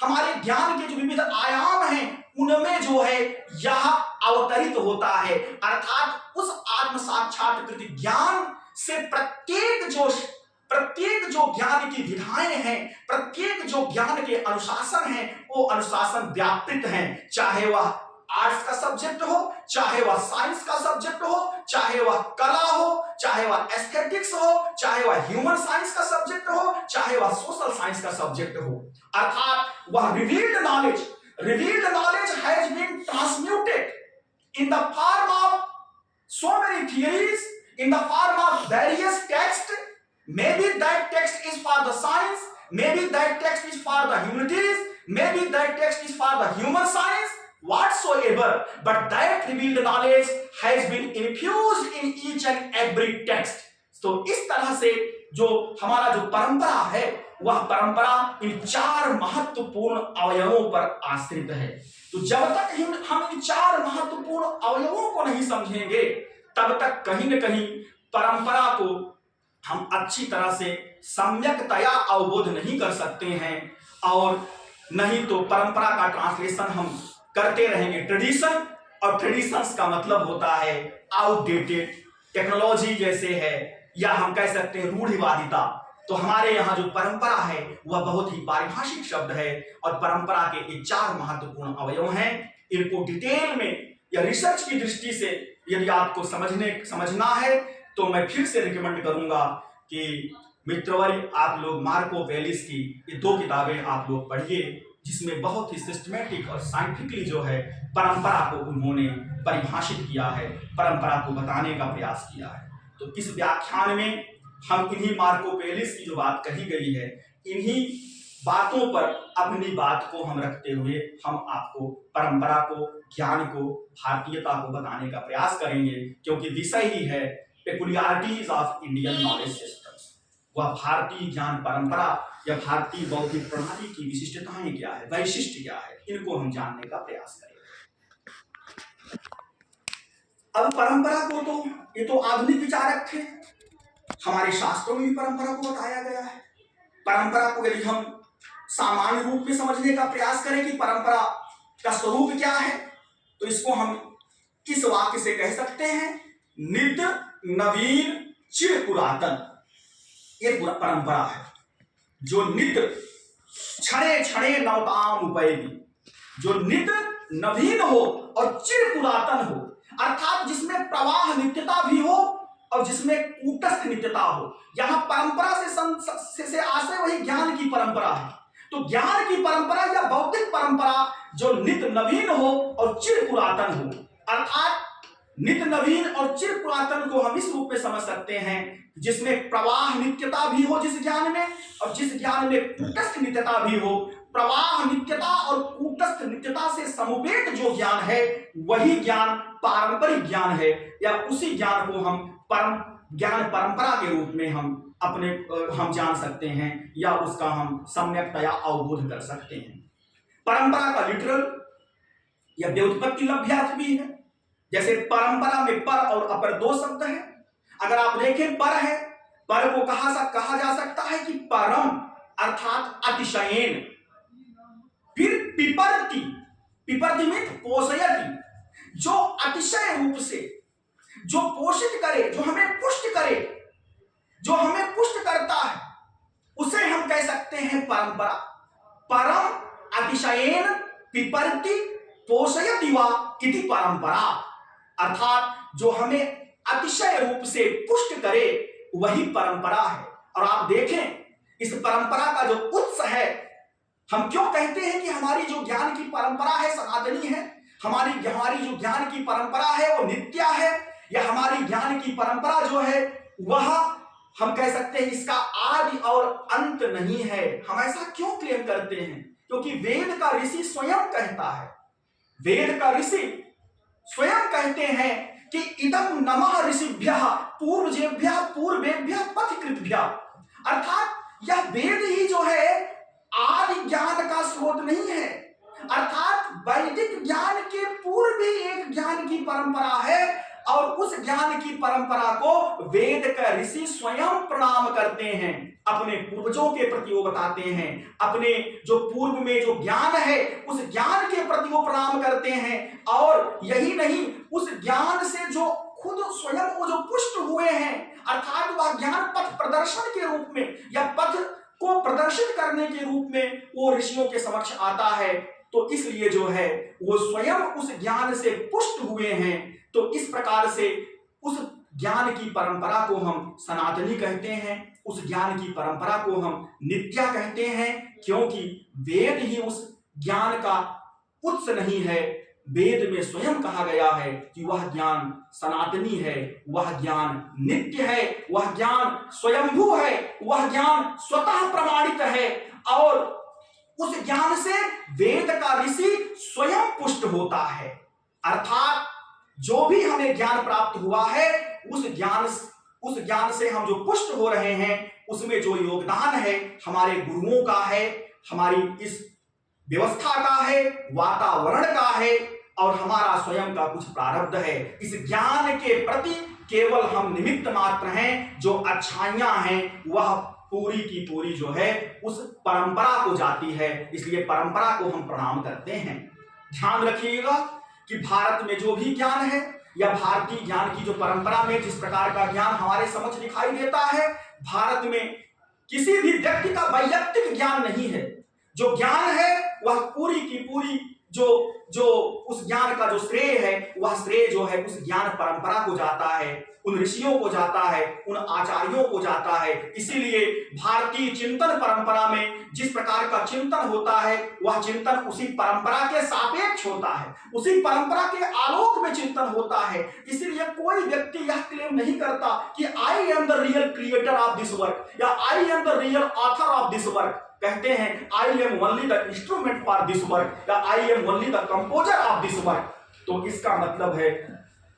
A: हमारे ज्ञान के जो विविध आयाम हैं, उनमें जो है यह अवतरित होता है। अर्थात उस आत्म साक्षात्कृत ज्ञान से प्रत्येक जो ज्ञान की विधाएं हैं, प्रत्येक जो ज्ञान के अनुशासन हैं, वो अनुशासन व्यापृत हैं। चाहे वह आर्ट्स का सब्जेक्ट हो, चाहे वह साइंस का सब्जेक्ट हो, चाहे वह कला हो, चाहे वह एस्थेटिक्स हो, चाहे वह ह्यूमन साइंस का सब्जेक्ट हो, चाहे वह सोशल साइंस का सब्जेक्ट हो। अर्थात वह revealed knowledge has been transmuted in the form of so many theories, in the form of various texts। maybe that text is for the science, maybe that text is for the humanities, maybe that text is for the human science, whatsoever, but that revealed knowledge has been infused in each and every text। तो इस तरह से जो हमारा जो परंपरा है, वह परंपरा इन चार महत्वपूर्ण अवयवों पर आश्रित है। तो जब तक हम इन चार महत्वपूर्ण अवयवों को नहीं समझेंगे, तब तक कहीं न कहीं परंपरा को हम अच्छी तरह से सम्यकतया अवबोध नहीं कर सकते हैं, और नहीं तो परंपरा का ट्रांसलेशन हम करते रहेंगे ट्रेडिशन, और ट्रेडिशंस का मतलब होता है आउटडेटेड टेक्नोलॉजी जैसे है, या हम कह सकते हैं रूढ़िवादिता। तो हमारे यहाँ जो परंपरा है वह बहुत ही पारिभाषिक शब्द है, और परंपरा के ये 4 महत्वपूर्ण अवयव हैं। इनको डिटेल में या रिसर्च की दृष्टि से यदि आपको समझना है तो मैं फिर से रिकमेंड करूंगा कि मित्रवर्य आप लोग मार्को वेलिस की ये 2 किताबें आप लोग पढ़िए, जिसमें बहुत ही सिस्टमेटिक और साइंटिफिकली जो है परंपरा को उन्होंने परिभाषित किया है, परंपरा को बताने का प्रयास किया है। तो इस व्याख्यान में हम इन्हीं मार्को वेलिस की जो बात कही गई है, इन्हीं बातों पर अपनी बात को हम रखते हुए हम आपको परंपरा को, ज्ञान को, भारतीयता को बताने का प्रयास करेंगे, क्योंकि विषय ही है peculiarities of Indian knowledge systems. वह भारतीय ज्ञान परंपरा या भारतीय बौद्धिक प्रणाली की विशिष्टताएं क्या है, वैशिष्ट क्या है, इनको हम जानने का प्रयास करेंगे। अब परंपरा को तो ये तो आधुनिक विचारक थे, हमारे शास्त्रों में भी परंपरा को बताया गया है। परंपरा को यदि हम सामान्य रूप में समझने का प्रयास करें कि परंपरा का स्वरूप क्या है, तो इसको हम किस वाक्य से कह सकते हैं, नित्य नवीन चिर पुरातन। ये परंपरा है जो नित्य क्षणे क्षणे नवताम उपयोगी, जो नित्य नवीन हो और चिर पुरातन हो, अर्थात जिसमें प्रवाह नित्यता भी हो और जिसमें कूटस्थ नित्यता हो। यहां परंपरा से आशय वही ज्ञान की परंपरा है। तो ज्ञान की परंपरा या बौद्धिक परंपरा जो नित्य नवीन हो और चिर पुरातन हो, अर्थात नित्य नवीन और चिर पुरातन को हम इस रूप में समझ सकते हैं जिसमें प्रवाह नित्यता भी हो जिस ज्ञान में, और जिस ज्ञान में कूटस्थ नित्यता भी हो। प्रवाह नित्यता और कूटस्थ नित्यता से समुपेत जो ज्ञान है वही ज्ञान पारंपरिक ज्ञान है, या उसी ज्ञान को हम ज्ञान परंपरा के रूप में हम जान सकते हैं, या उसका हम सम्यकतया अवबोध कर सकते हैं। परंपरा का लिटरल या व्युत्पत्ति लभ्य अर्थ भी है। जैसे परंपरा में पर और अपर 2 शब्द हैं। अगर आप देखें पर है, पर को कहा जा सकता है कि परम अर्थात अतिशयेन। फिर पिपर्ति, पिपर्ति में पोषयति, जो अतिशय रूप से, जो पोषित करे, जो हमें पुष्ट करे, जो हमें पुष्ट करता है, उसे हम कह सकते हैं परंपरा। परम अतिशयेन पिपर्ति पोषयति वा इति परंपरा, अर्थात जो हमें अतिशय रूप से पुष्ट करे वही परंपरा है। और आप देखें इस परंपरा का जो उत्स है, हम क्यों कहते हैं कि हमारी जो ज्ञान की परंपरा है सनातनी है, हमारी जो ज्ञान की परंपरा है वो नित्य है, या हमारी ज्ञान की परंपरा जो है वह हम कह सकते हैं इसका आदि और अंत नहीं है। हम ऐसा क्यों क्लेम करते हैं? क्योंकि वेद का ऋषि स्वयं कहता है, वेद का ऋषि स्वयं कहते हैं कि इदं नमः ऋषिभ्यः पूर्वजेभ्यः पूर्वेभ्यः पथिकृतभ्यः, अर्थात यह वेद ही जो है आदि ज्ञान का स्रोत नहीं है, अर्थात वैदिक ज्ञान के पूर्व भी एक ज्ञान की परंपरा है, और उस ज्ञान की परंपरा को वेद का ऋषि स्वयं प्रणाम करते हैं, अपने पूर्वजों के प्रति वो बताते हैं, अपने जो पूर्व में जो ज्ञान है उस ज्ञान के प्रति वो प्रणाम करते हैं। और यही नहीं, उस ज्ञान से जो खुद स्वयं वो जो पुष्ट हुए हैं, अर्थात वह ज्ञान पथ प्रदर्शन के रूप में या पथ को प्रदर्शित करने के रूप में वो ऋषियों के समक्ष आता है। तो इसलिए जो है वो स्वयं उस ज्ञान से पुष्ट हुए हैं। तो इस प्रकार से उस ज्ञान की परंपरा को हम सनातनी कहते हैं, उस ज्ञान की परंपरा को हम नित्य कहते हैं, क्योंकि वेद ही उस ज्ञान का उत्स नहीं है। वेद में स्वयं कहा गया है कि वह ज्ञान सनातनी है, वह ज्ञान नित्य है, वह ज्ञान स्वयंभू है, वह ज्ञान स्वतः प्रमाणित है, और उस ज्ञान से वेद का ऋषि स्वयं पुष्ट होता है। अर्थात जो भी हमें ज्ञान प्राप्त हुआ है उस ज्ञान से हम जो पुष्ट हो रहे हैं उसमें जो योगदान है हमारे गुरुओं का है, हमारी इस व्यवस्था का है, वातावरण का है, और हमारा स्वयं का कुछ प्रारब्ध है। इस ज्ञान के प्रति केवल हम निमित्त मात्र हैं। जो अच्छाइयां हैं वह पूरी की पूरी जो है उस परंपरा को जाती है, इसलिए परंपरा को हम प्रणाम करते हैं। ध्यान रखिएगा कि भारत में जो भी ज्ञान है या भारतीय ज्ञान की जो परंपरा में जिस प्रकार का ज्ञान हमारे समझ दिखाई देता है, भारत में किसी भी व्यक्ति का वैयक्तिक ज्ञान नहीं है। जो ज्ञान है वह पूरी की पूरी जो उस ज्ञान का जो श्रेय है वह श्रेय जो है उस ज्ञान परंपरा को जाता है, उन ऋषियों को जाता है, उन आचार्यों को जाता है। इसीलिए भारतीय चिंतन परंपरा में जिस प्रकार का चिंतन होता है वह चिंतन उसी परंपरा के सापेक्ष होता है, उसी परंपरा के आलोक में चिंतन होता है। इसीलिए कोई व्यक्ति यह क्लेम नहीं करता कि I am the real creator of this work या I am the real author of this work. कहते हैं I am only the instrument for this work या I am only the composer of this work. तो इसका मतलब है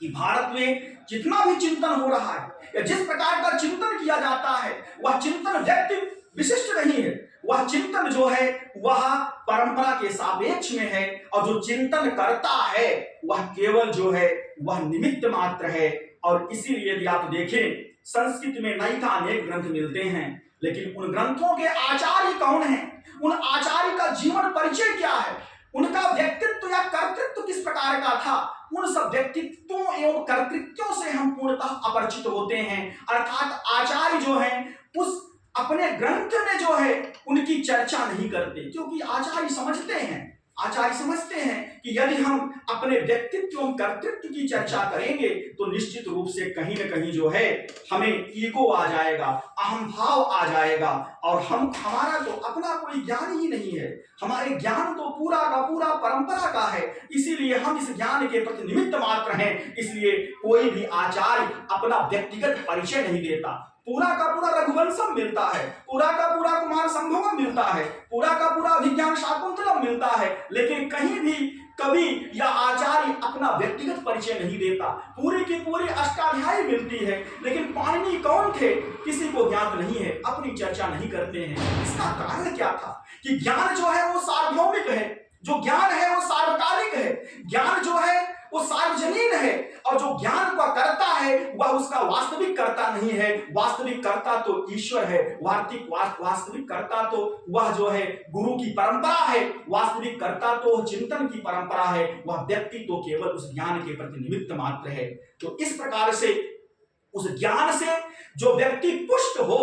A: कि भारत में जितना भी चिंतन हो रहा है या जिस प्रकार का चिंतन किया जाता है वह चिंतन व्यक्ति विशिष्ट नहीं है, वह चिंतन जो है वह परंपरा के सापेक्ष में है। और जो चिंतन करता है वह केवल जो है वह निमित्त मात्र है। और इसीलिए यदि आप देखें संस्कृत में नैका अनेक ग्रंथ मिलते हैं, लेकिन उन ग्रंथों के आचार्य कौन हैं, उन आचार्य का जीवन परिचय क्या है, उनका व्यक्तित्व या कर्तृत्व किस प्रकार का था, उन सब व्यक्तित्वों एवं कर्तृत्वों से हम पूर्णतः अपरिचित होते हैं। अर्थात आचार्य जो है उस अपने ग्रंथ में जो है उनकी चर्चा नहीं करते, क्योंकि आचार्य समझते हैं कि यदि हम अपने व्यक्तित्व एवं कर्तृत्व की चर्चा करेंगे तो निश्चित रूप से कहीं न कहीं जो है हमें ईगो आ जाएगा, अहम भाव आ जाएगा और हमारा तो अपना कोई ज्ञान ही नहीं है, हमारे ज्ञान तो पूरा का पूरा परंपरा का है। इसीलिए हम इस ज्ञान के प्रति निमित्त मात्र हैं। इसलिए कोई भी आचार्य अपना व्यक्तिगत परिचय नहीं देता। पूरा का पूरा रघुवंशम मिलता है, पूरा का पूरा कुमार संभवम मिलता है, पूरा का पूरा अभिज्ञान शाकुंतलम मिलता है, लेकिन कहीं भी कवि या आचार्य अपना व्यक्तिगत परिचय नहीं देता। पूरी की पूरी अष्टाध्यायी मिलती है, लेकिन पाणिनि कौन थे किसी को ज्ञात नहीं है, अपनी चर्चा नहीं करते हैं। इसका कारण क्या था कि ज्ञान जो है वो सार्वभौमिक है, जो ज्ञान है वो सार्वकालिक है, ज्ञान जो है वो सार्वजनीन है, और जो ज्ञान का करता है वह उसका वास्तविक कर्ता नहीं है। वास्तविक कर्ता तो ईश्वर है, वास्तविक कर्ता तो वह जो है गुरु की परंपरा है, वास्तविक कर्ता तो चिंतन की परंपरा है, वह व्यक्ति तो केवल उस ज्ञान के प्रति निमित्त मात्र है। तो इस प्रकार से उस ज्ञान से जो व्यक्ति पुष्ट हो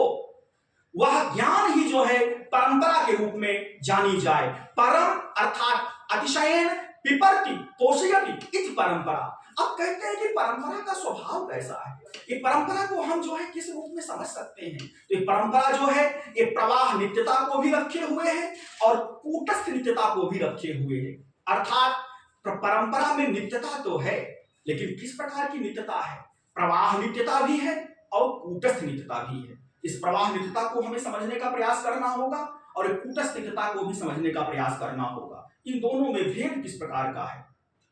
A: वह ज्ञान ही जो है परंपरा के रूप में जानी जाए। परम अर्थात अतिशयन पिपर्ति पोषयति इति परंपरा। अब कहते हैं कि परंपरा का स्वभाव कैसा है, ये परंपरा को हम जो है किस रूप में समझ सकते हैं। तो ये परंपरा जो है ये प्रवाह नित्यता को भी रखे हुए है और कूटस्थ नित्यता को भी रखे हुए है। अर्थात परंपरा में नित्यता तो है, लेकिन किस प्रकार की नित्यता है, प्रवाह नित्यता भी है और कूटस्थ नित्यता भी है। इस प्रवाह नित्यता को हमें समझने का प्रयास करना होगा और कूटस्थ नित्यता को भी समझने का प्रयास करना होगा। इन दोनों में भेद किस प्रकार का है।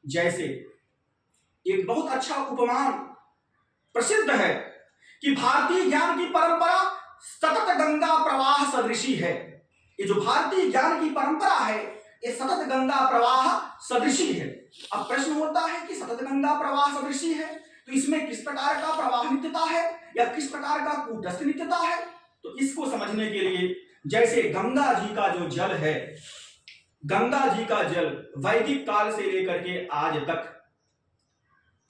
A: जैसे एक बहुत अच्छा उपमान प्रसिद्ध है कि भारतीय ज्ञान की परंपरा सतत गंगा प्रवाह सदृशी है। ये जो भारतीय ज्ञान की परंपरा है ये सतत गंगा प्रवाह सदृशी है। अब प्रश्न होता है कि सतत गंगा प्रवाह सदृशी है तो इसमें किस प्रकार का प्रवाह नित्यता है या किस प्रकार का कूटस्थ नित्यता है। तो इसको समझने के लिए जैसे गंगा जी का जो जल है, गंगा जी का जल वैदिक काल से लेकर के आज तक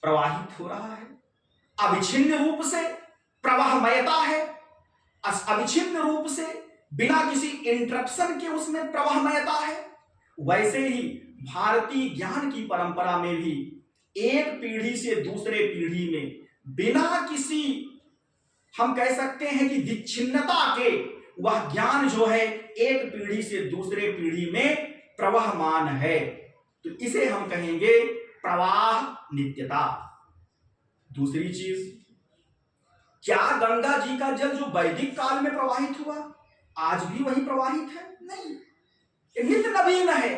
A: प्रवाहित हो रहा है, अविच्छिन्न रूप से प्रवाहमयता है, अविच्छिन्न रूप से बिना किसी इंटरप्शन के उसमें प्रवाहमयता है। वैसे ही भारतीय ज्ञान की परंपरा में भी एक पीढ़ी से दूसरे पीढ़ी में बिना किसी हम कह सकते हैं कि विच्छिन्नता के वह ज्ञान जो है एक पीढ़ी से दूसरे पीढ़ी में प्रवाहमान है। तो इसे हम कहेंगे प्रवाह नित्यता। दूसरी चीज, क्या गंगा जी का जल जो वैदिक काल में प्रवाहित हुआ आज भी वही प्रवाहित है? नहीं, ये नित्य नवीन है।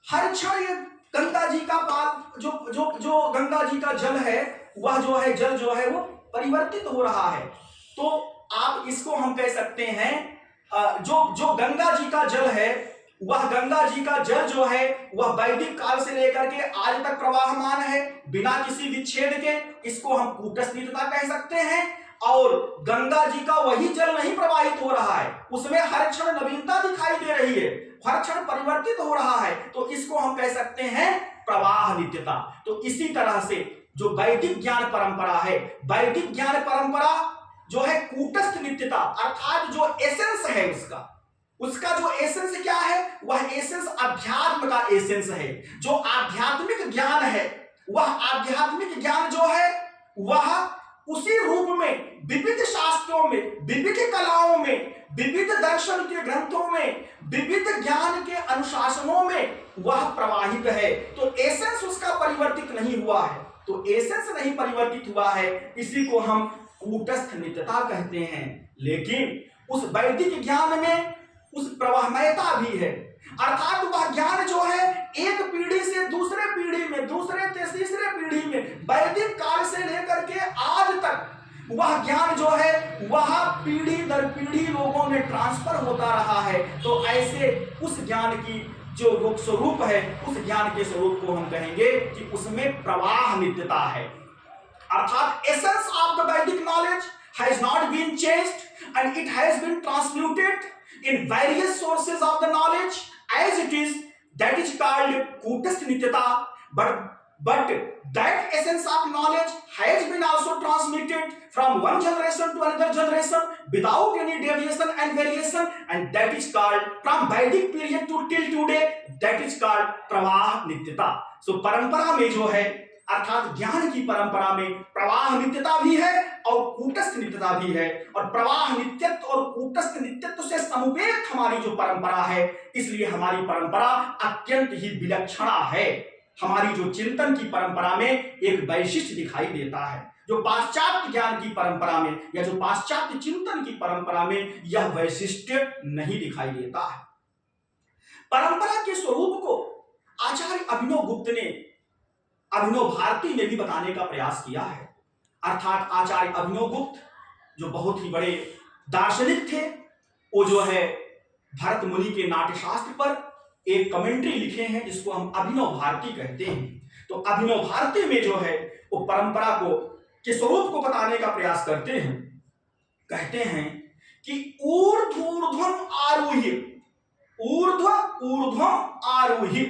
A: हर क्षण ये गंगा जी का पाल जो गंगा जी का जल है वह जो है जल जो है वो परिवर्तित हो रहा है। तो आप इसको हम कह सकते हैं जो गंगा जी का जल है वह गंगा जी का जल जो है वह वैदिक काल से लेकर के आज तक प्रवाहमान है बिना किसी विच्छेद के। इसको हम कूटस्थ नित्यता कह सकते हैं। और गंगा जी का वही जल नहीं प्रवाहित हो रहा है, उसमें हर क्षण नवीनता दिखाई दे रही है, हर क्षण परिवर्तित हो रहा है, तो इसको हम कह सकते हैं प्रवाह नित्यता। तो इसी तरह से जो वैदिक ज्ञान परंपरा है, वैदिक ज्ञान परंपरा जो है कूटस्थ नित्यता अर्थात जो एसेंस है उसका जो एसेंस क्या है, वह एसेंस अध्यात्म का एसेंस है। जो आध्यात्मिक ज्ञान है, वह आध्यात्मिक ज्ञान जो है वह उसी रूप में विविध शास्त्रों में, विविध कलाओं में, विविध दर्शन के ग्रंथों में, विविध ज्ञान के अनुशासनों में वह प्रवाहित है। तो एसेंस उसका परिवर्तित नहीं हुआ है, तो एसेंस नहीं परिवर्तित हुआ है, इसी को हम कूटस्थ नित्यता कहते हैं। लेकिन उस वैदिक ज्ञान में उस प्रवाहमयता भी है, अर्थात वह ज्ञान जो है एक पीढ़ी से दूसरे पीढ़ी में, दूसरे से तीसरे पीढ़ी में, वैदिक काल से लेकर के आज तक वह ज्ञान जो है वह पीढ़ी दर पीढ़ी लोगों में ट्रांसफर होता रहा है। तो ऐसे उस ज्ञान की जो रूप स्वरूप है, उस ज्ञान के स्वरूप को हम कहेंगे कि उसमें प्रवाह नित्यता है, अर्थात essence of the Vedic knowledge has not been changed and it has been transmuted in various sources of the knowledge as it is, that is called kutastha nityata. But that essence of knowledge has been also transmitted from one generation to another generation without any deviation and variation, and that is called from Vedic period to till today, that is called प्रवाह नित्यता। So परंपरा में जो है अर्थात ज्ञान की परंपरा में प्रवाह नित्यता भी है और कूटस्थ नित्यता भी है, और प्रवाह नित्यत्व और कूटस्थ नित्यत्व से समुपेत हमारी जो परंपरा है, इसलिए हमारी परंपरा अत्यंत ही विलक्षणा है। हमारी जो चिंतन की परंपरा में एक वैशिष्ट्य दिखाई देता है, जो पाश्चात्य ज्ञान की परंपरा में या जो पाश्चात्य चिंतन की परंपरा में यह वैशिष्ट्य नहीं दिखाई देता है। परंपरा के स्वरूप को आचार्य अभिनव गुप्त ने अभिनव भारती में भी बताने का प्रयास किया है। अर्थात आचार्य अभिनव गुप्त जो बहुत ही बड़े दार्शनिक थे, वो जो है भरत मुनि के नाट्यशास्त्र पर एक कमेंट्री लिखे हैं जिसको हम अभिनव भारती कहते हैं। तो अभिनव भारती में जो है वो परंपरा को के स्वरूप को बताने का प्रयास करते हैं। कहते हैं कि ऊर्ध्वम आरोह्य, ऊर्ध्वम आरोह्य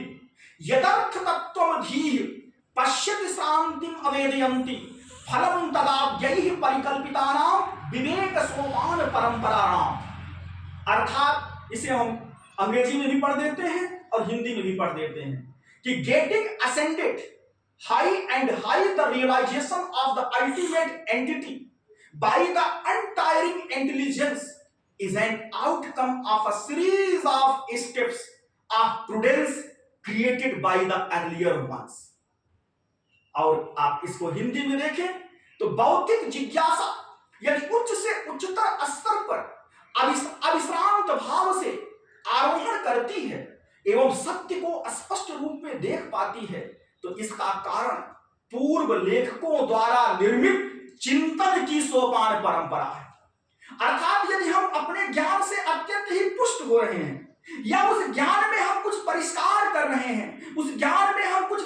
A: यदर्थ तत्त्वम धीः पश्यति शांतिम अवेदयन्ति फलम तदाव्यैः परिकल्पितानां विवेक सोपान परंपराणाम। अर्थात इसे हम अंग्रेजी में भी पढ़ देते हैं और हिंदी में भी पढ़ देते हैं कि getting ascended high and high the realisation of the ultimate entity by the untiring intelligence is an outcome of a series of steps of prudence created by the earlier ones. और आप इसको हिंदी में देखें तो बौद्धिक जिज्ञासा यदि उच्च से उच्चतर स्तर पर अविश्रांत भाव से आरोहण करती है एवं सत्य को स्पष्ट रूप में देख पाती है, तो इसका कारण पूर्व लेखकों द्वारा निर्मित चिंतन की सोपान परंपरा है। अर्थात यदि हम अपने ज्ञान से अत्यंत ही पुष्ट हो रहे हैं या उस ज्ञान में हम कुछ परिष्कार कर रहे हैं, उस ज्ञान में हम कुछ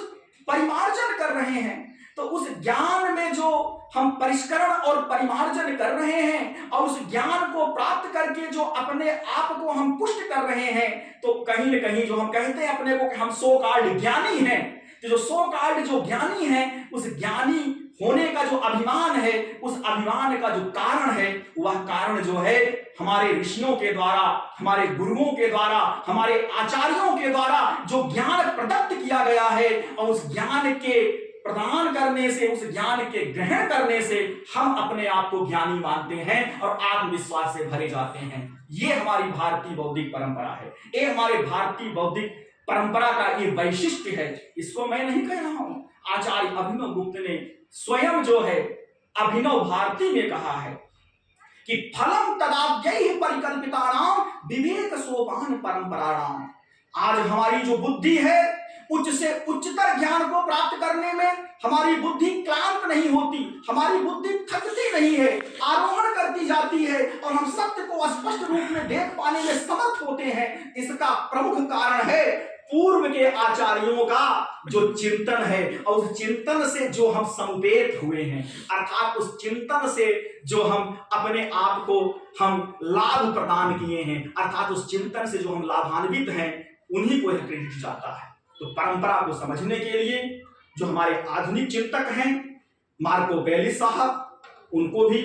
A: परिमार्जन कर रहे हैं, तो उस ज्ञान में जो हम परिष्करण और परिमार्जन कर रहे हैं और उस ज्ञान को प्राप्त करके जो अपने आप को हम पुष्ट कर रहे हैं, तो कहीं न कहीं जो हम कहते हैं अपने को कि हम सो कॉल्ड ज्ञानी हैं, तो जो सो कॉल्ड जो ज्ञानी हैं, उस ज्ञानी होने का जो अभिमान है, उस अभिमान का जो कारण है, वह कारण जो है हमारे ऋषियों के द्वारा, हमारे गुरुओं के द्वारा, हमारे आचार्यों के द्वारा जो ज्ञान प्रदत्त किया गया है, और उस ज्ञान के प्रदान करने से, उस ज्ञान के ग्रहण करने से हम अपने आप को ज्ञानी मानते हैं और आत्मविश्वास से भरे जाते हैं। ये हमारी भारतीय बौद्धिक परंपरा है, ये हमारे भारतीय बौद्धिक परंपरा का ये वैशिष्ट्य है। इसको मैं नहीं कह रहा हूं, आचार्य अभिनव गुप्त ने स्वयं जो है अभिनव भारती में कहा है कि फलम तदाव्यैः परिकल्पितानां विवेक सोपान परंपराणाम। आज हमारी जो बुद्धि है उच्च से उच्चतर ज्ञान को प्राप्त करने में हमारी बुद्धि क्लांत नहीं होती, हमारी बुद्धि थकती नहीं है, आरोहण करती जाती है और हम सत्य को स्पष्ट रूप में देख पाने में समर्थ होते हैं। इसका प्रमुख कारण है पूर्व के आचार्यों का जो चिंतन है और उस चिंतन से जो हम समुपेत हुए हैं, अर्थात उस चिंतन से जो हम अपने आप को हम लाभ प्रदान किए हैं, अर्थात उस चिंतन से जो हम लाभान्वित हैं, उन्हीं को यह क्रेडिट जाता है। तो परंपरा को समझने के लिए जो हमारे आधुनिक चिंतक हैं मार्को बेलिस साहब, उनको भी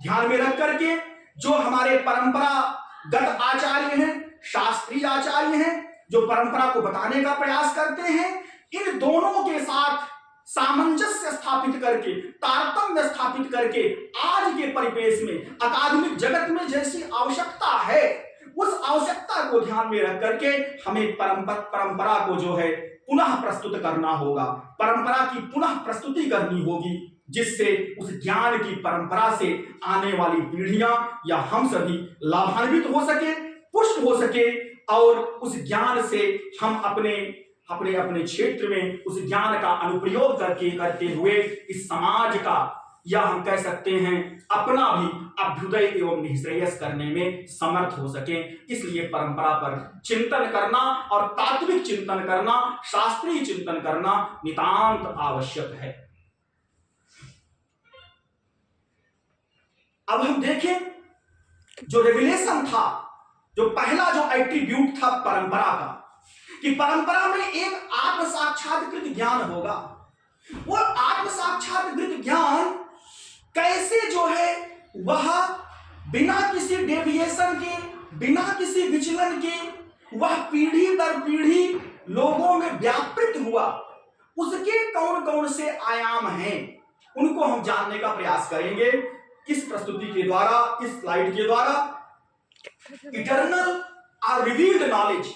A: ध्यान में रख करके जो हमारे परंपरागत आचार्य हैं, शास्त्रीय आचार्य हैं, जो परंपरा को बताने का प्रयास करते हैं, इन दोनों के साथ सामंजस्य स्थापित करके, तारतम्य स्थापित करके आज के परिवेश में अकादमिक जगत में जैसी आवश्यकता है, उस आवश्यकता को ध्यान में रख करके हमें परंपरा को जो है पुनः प्रस्तुत करना होगा, परंपरा की पुनः प्रस्तुति करनी होगी, जिससे उस ज्ञान की परंपरा से आने वाली पीढ़ियां या हम सभी लाभान्वित हो सके, पुष्ट हो सके और उस ज्ञान से हम अपने अपने अपने क्षेत्र में उस ज्ञान का अनुप्रयोग करते हुए इस समाज का, या हम कह सकते हैं अपना भी अभ्युदय एवं निःश्रेयस करने में समर्थ हो सके। इसलिए परंपरा पर चिंतन करना और तात्विक चिंतन करना, शास्त्रीय चिंतन करना नितांत आवश्यक है। अब हम देखें जो रेवलेशन था, जो पहला जो एट्रीब्यूट था परंपरा का, कि परंपरा में एक आत्म साक्षात्कृत ज्ञान होगा। वो आत्म साक्षात्कृत ज्ञान कैसे जो है वह बिना किसी डेविएशन के, बिना किसी विचलन के, वह पीढ़ी दर पीढ़ी लोगों में व्यापृत हुआ, उसके कौन कौन से आयाम हैं, उनको हम जानने का प्रयास करेंगे इस प्रस्तुति के द्वारा, इस स्लाइड के द्वारा। इटर्नल और रिवील्ड नॉलेज,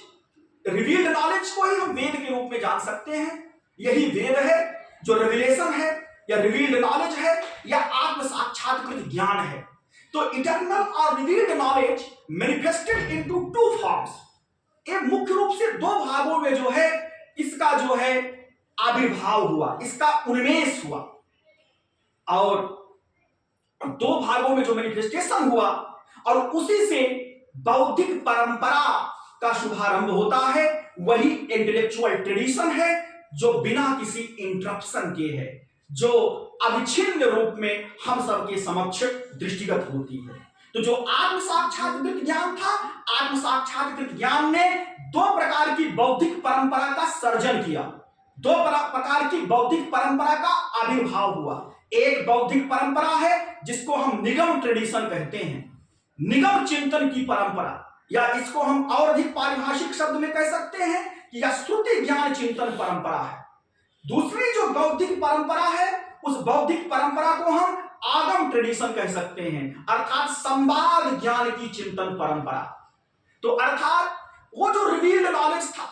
A: रिवील्ड नॉलेज को ही हम वेद के रूप में जान सकते हैं। यही वेद है जो रेवलेशन है या रिवील्ड नॉलेज है या आत्म साक्षात्कृत ज्ञान है। तो इटर्नल और revealed knowledge manifested into two forms, ये मुख्य रूप से दो भागों में जो है इसका जो है आविर्भाव हुआ, इसका उन्मेष हुआ, और दो भागों में जो मैनिफेस्टेशन हुआ और उसी से बौद्धिक परंपरा का शुभारंभ होता है। वही इंटेलेक्चुअल ट्रेडिशन है जो बिना किसी इंटरप्शन के है, जो अविच्छिन्न रूप में हम सबके समक्ष दृष्टिगत होती है। तो जो आत्म साक्षात्कृत ज्ञान था, आत्म साक्षात्कृत ज्ञान ने दो प्रकार की बौद्धिक परंपरा का सर्जन किया, दो प्रकार की बौद्धिक परंपरा का आविर्भाव हुआ। एक बौद्धिक परंपरा है जिसको हम निगम ट्रेडिशन कहते हैं, निगम चिंतन की परंपरा, या इसको हम और अधिक पारिभाषिक शब्द में कह सकते हैं कि यह श्रुति ज्ञान चिंतन परंपरा है। दूसरी जो बौद्धिक परंपरा है, उस बौद्धिक परंपरा को हम आगम ट्रेडिशन कह सकते हैं, अर्थात संवाद ज्ञान की चिंतन परंपरा। तो अर्थात वो जो रिवील्ड नॉलेज था,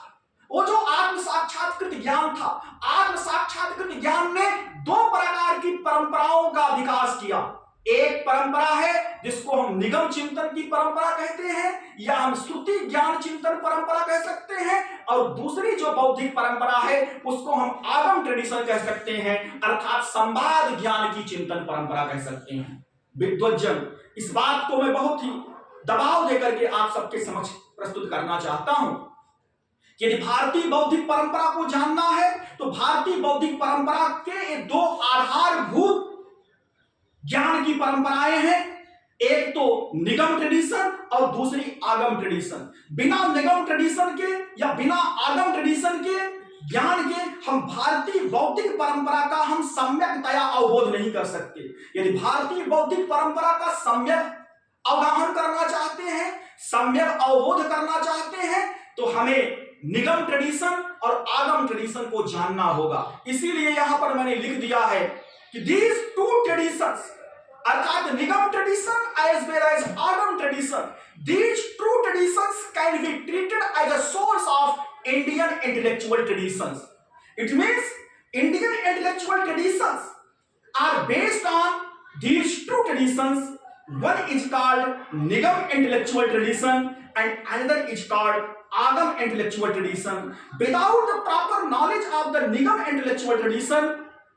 A: वो जो आत्म साक्षात्कृत ज्ञान था, आत्म साक्षात्कृत ज्ञान ने दो प्रकार की परंपराओं का विकास किया। एक परंपरा है जिसको हम निगम चिंतन की परंपरा कहते हैं या हम श्रुति ज्ञान चिंतन परंपरा कह सकते हैं, और दूसरी जो बौद्धिक परंपरा है उसको हम आगम ट्रेडिशन कह सकते हैं, अर्थात संवाद ज्ञान की चिंतन परंपरा कह सकते हैं। विद्वज्जन, इस बात को मैं बहुत ही दबाव देकर के आप सबके समक्ष प्रस्तुत करना चाहता हूं कि यदि भारतीय बौद्धिक परंपरा को जानना है तो भारतीय बौद्धिक परंपरा के दो आधारभूत ज्ञान की परंपराएं हैं, एक तो निगम ट्रेडिशन और दूसरी आगम ट्रेडिशन। बिना निगम ट्रेडिशन के या बिना आगम ट्रेडिशन के ज्ञान के हम भारतीय बौद्धिक परंपरा का हम सम्यकतया अवबोध नहीं कर सकते। यदि भारतीय बौद्धिक परंपरा का सम्यक अवगाहन करना चाहते हैं, सम्यक अवबोध करना चाहते हैं, तो हमें निगम ट्रेडिशन और आगम ट्रेडिशन को जानना होगा। इसीलिए यहां पर मैंने लिख दिया है कि these two traditions, अर्थात निगम ट्रेडिशन as well as आगम tradition, these two traditions can be treated as a source of Indian intellectual traditions. It means Indian intellectual traditions are based on these two traditions. One is called Nigam intellectual tradition and another is called Agam intellectual tradition. Without the proper knowledge of the Nigam intellectual tradition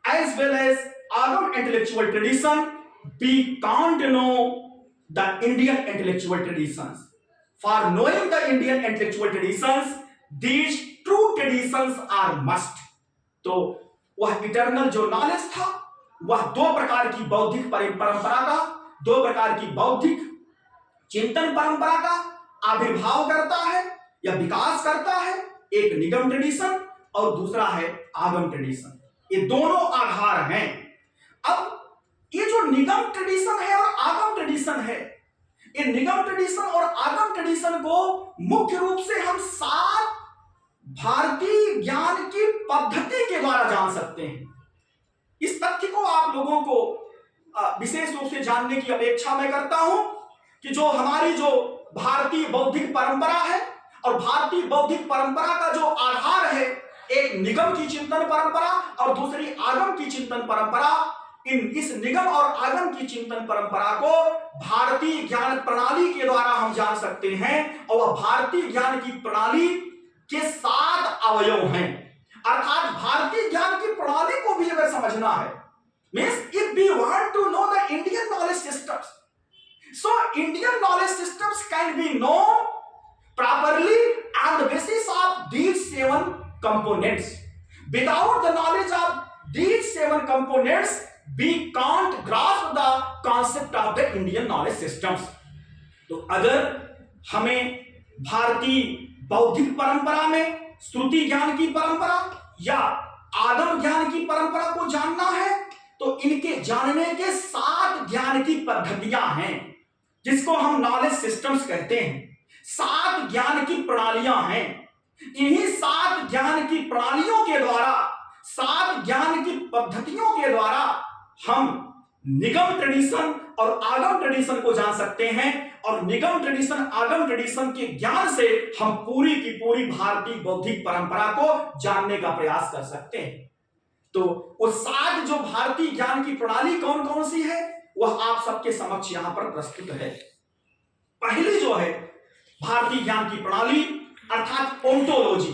A: as well as Agam intellectual tradition, we can't know the Indian intellectual traditions. For knowing the Indian intellectual traditions, these true traditions are must. तो वह eternal जो knowledge था, वह दो प्रकार की बौद्धिक परंपरा का, दो प्रकार की बौद्धिक चिंतन परंपरा का आविर्भाव करता है या विकास करता है। एक निगम ट्रेडिशन और दूसरा है आगम ट्रेडिशन। ये दोनों आधार हैं। अब ये जो निगम ट्रेडिशन है और आगम ट्रेडिशन है, ये निगम ट्रेडिशन और आगम ट्रेडिशन को मुख्य रूप से हम 7 भारतीय ज्ञान की पद्धति के द्वारा जान सकते हैं। इस तथ्य को आप लोगों को विशेष रूप से जानने की अपेक्षा मैं करता हूं कि जो हमारी जो भारतीय बौद्धिक परंपरा है और भारतीय बौद्धिक परंपरा का जो आधार है, एक निगम की चिंतन परंपरा और दूसरी आगम की चिंतन परंपरा, इस निगम और आगम की चिंतन परंपरा को भारतीय ज्ञान प्रणाली के द्वारा हम जान सकते हैं। और वह भारतीय ज्ञान की प्रणाली के 7 अवयव हैं। अर्थात भारतीय ज्ञान की प्रणाली को भी अगर समझना है, means if we want to know the Indian knowledge systems, so Indian knowledge systems can be known properly on the basis of these 7 components. Without the knowledge of these 7 components, we can't grasp the concept of the Indian knowledge systems. तो अगर हमें भारतीय बौद्धिक परंपरा में श्रुति ज्ञान की परंपरा या आगम ज्ञान की परंपरा को जानना है, तो इनके जानने के 7 ज्ञान की पद्धतियां हैं, जिसको हम नॉलेज सिस्टम्स कहते हैं। 7 ज्ञान की प्रणालियां हैं। इन्हीं 7 ज्ञान की प्रणालियों के द्वारा, 7 ज्ञान की पद्धतियों के द्वारा हम निगम ट्रेडिशन और आगम ट्रेडिशन को जान सकते हैं। और निगम ट्रेडिशन, आगम ट्रेडिशन के ज्ञान से हम पूरी की पूरी भारतीय बौद्धिक परंपरा को जानने का प्रयास कर सकते हैं। तो वो 7 जो भारतीय ज्ञान की प्रणाली कौन कौन सी है, वह आप सबके समक्ष यहां पर प्रस्तुत है। पहली जो है भारतीय ज्ञान की प्रणाली अर्थात ओंटोलॉजी।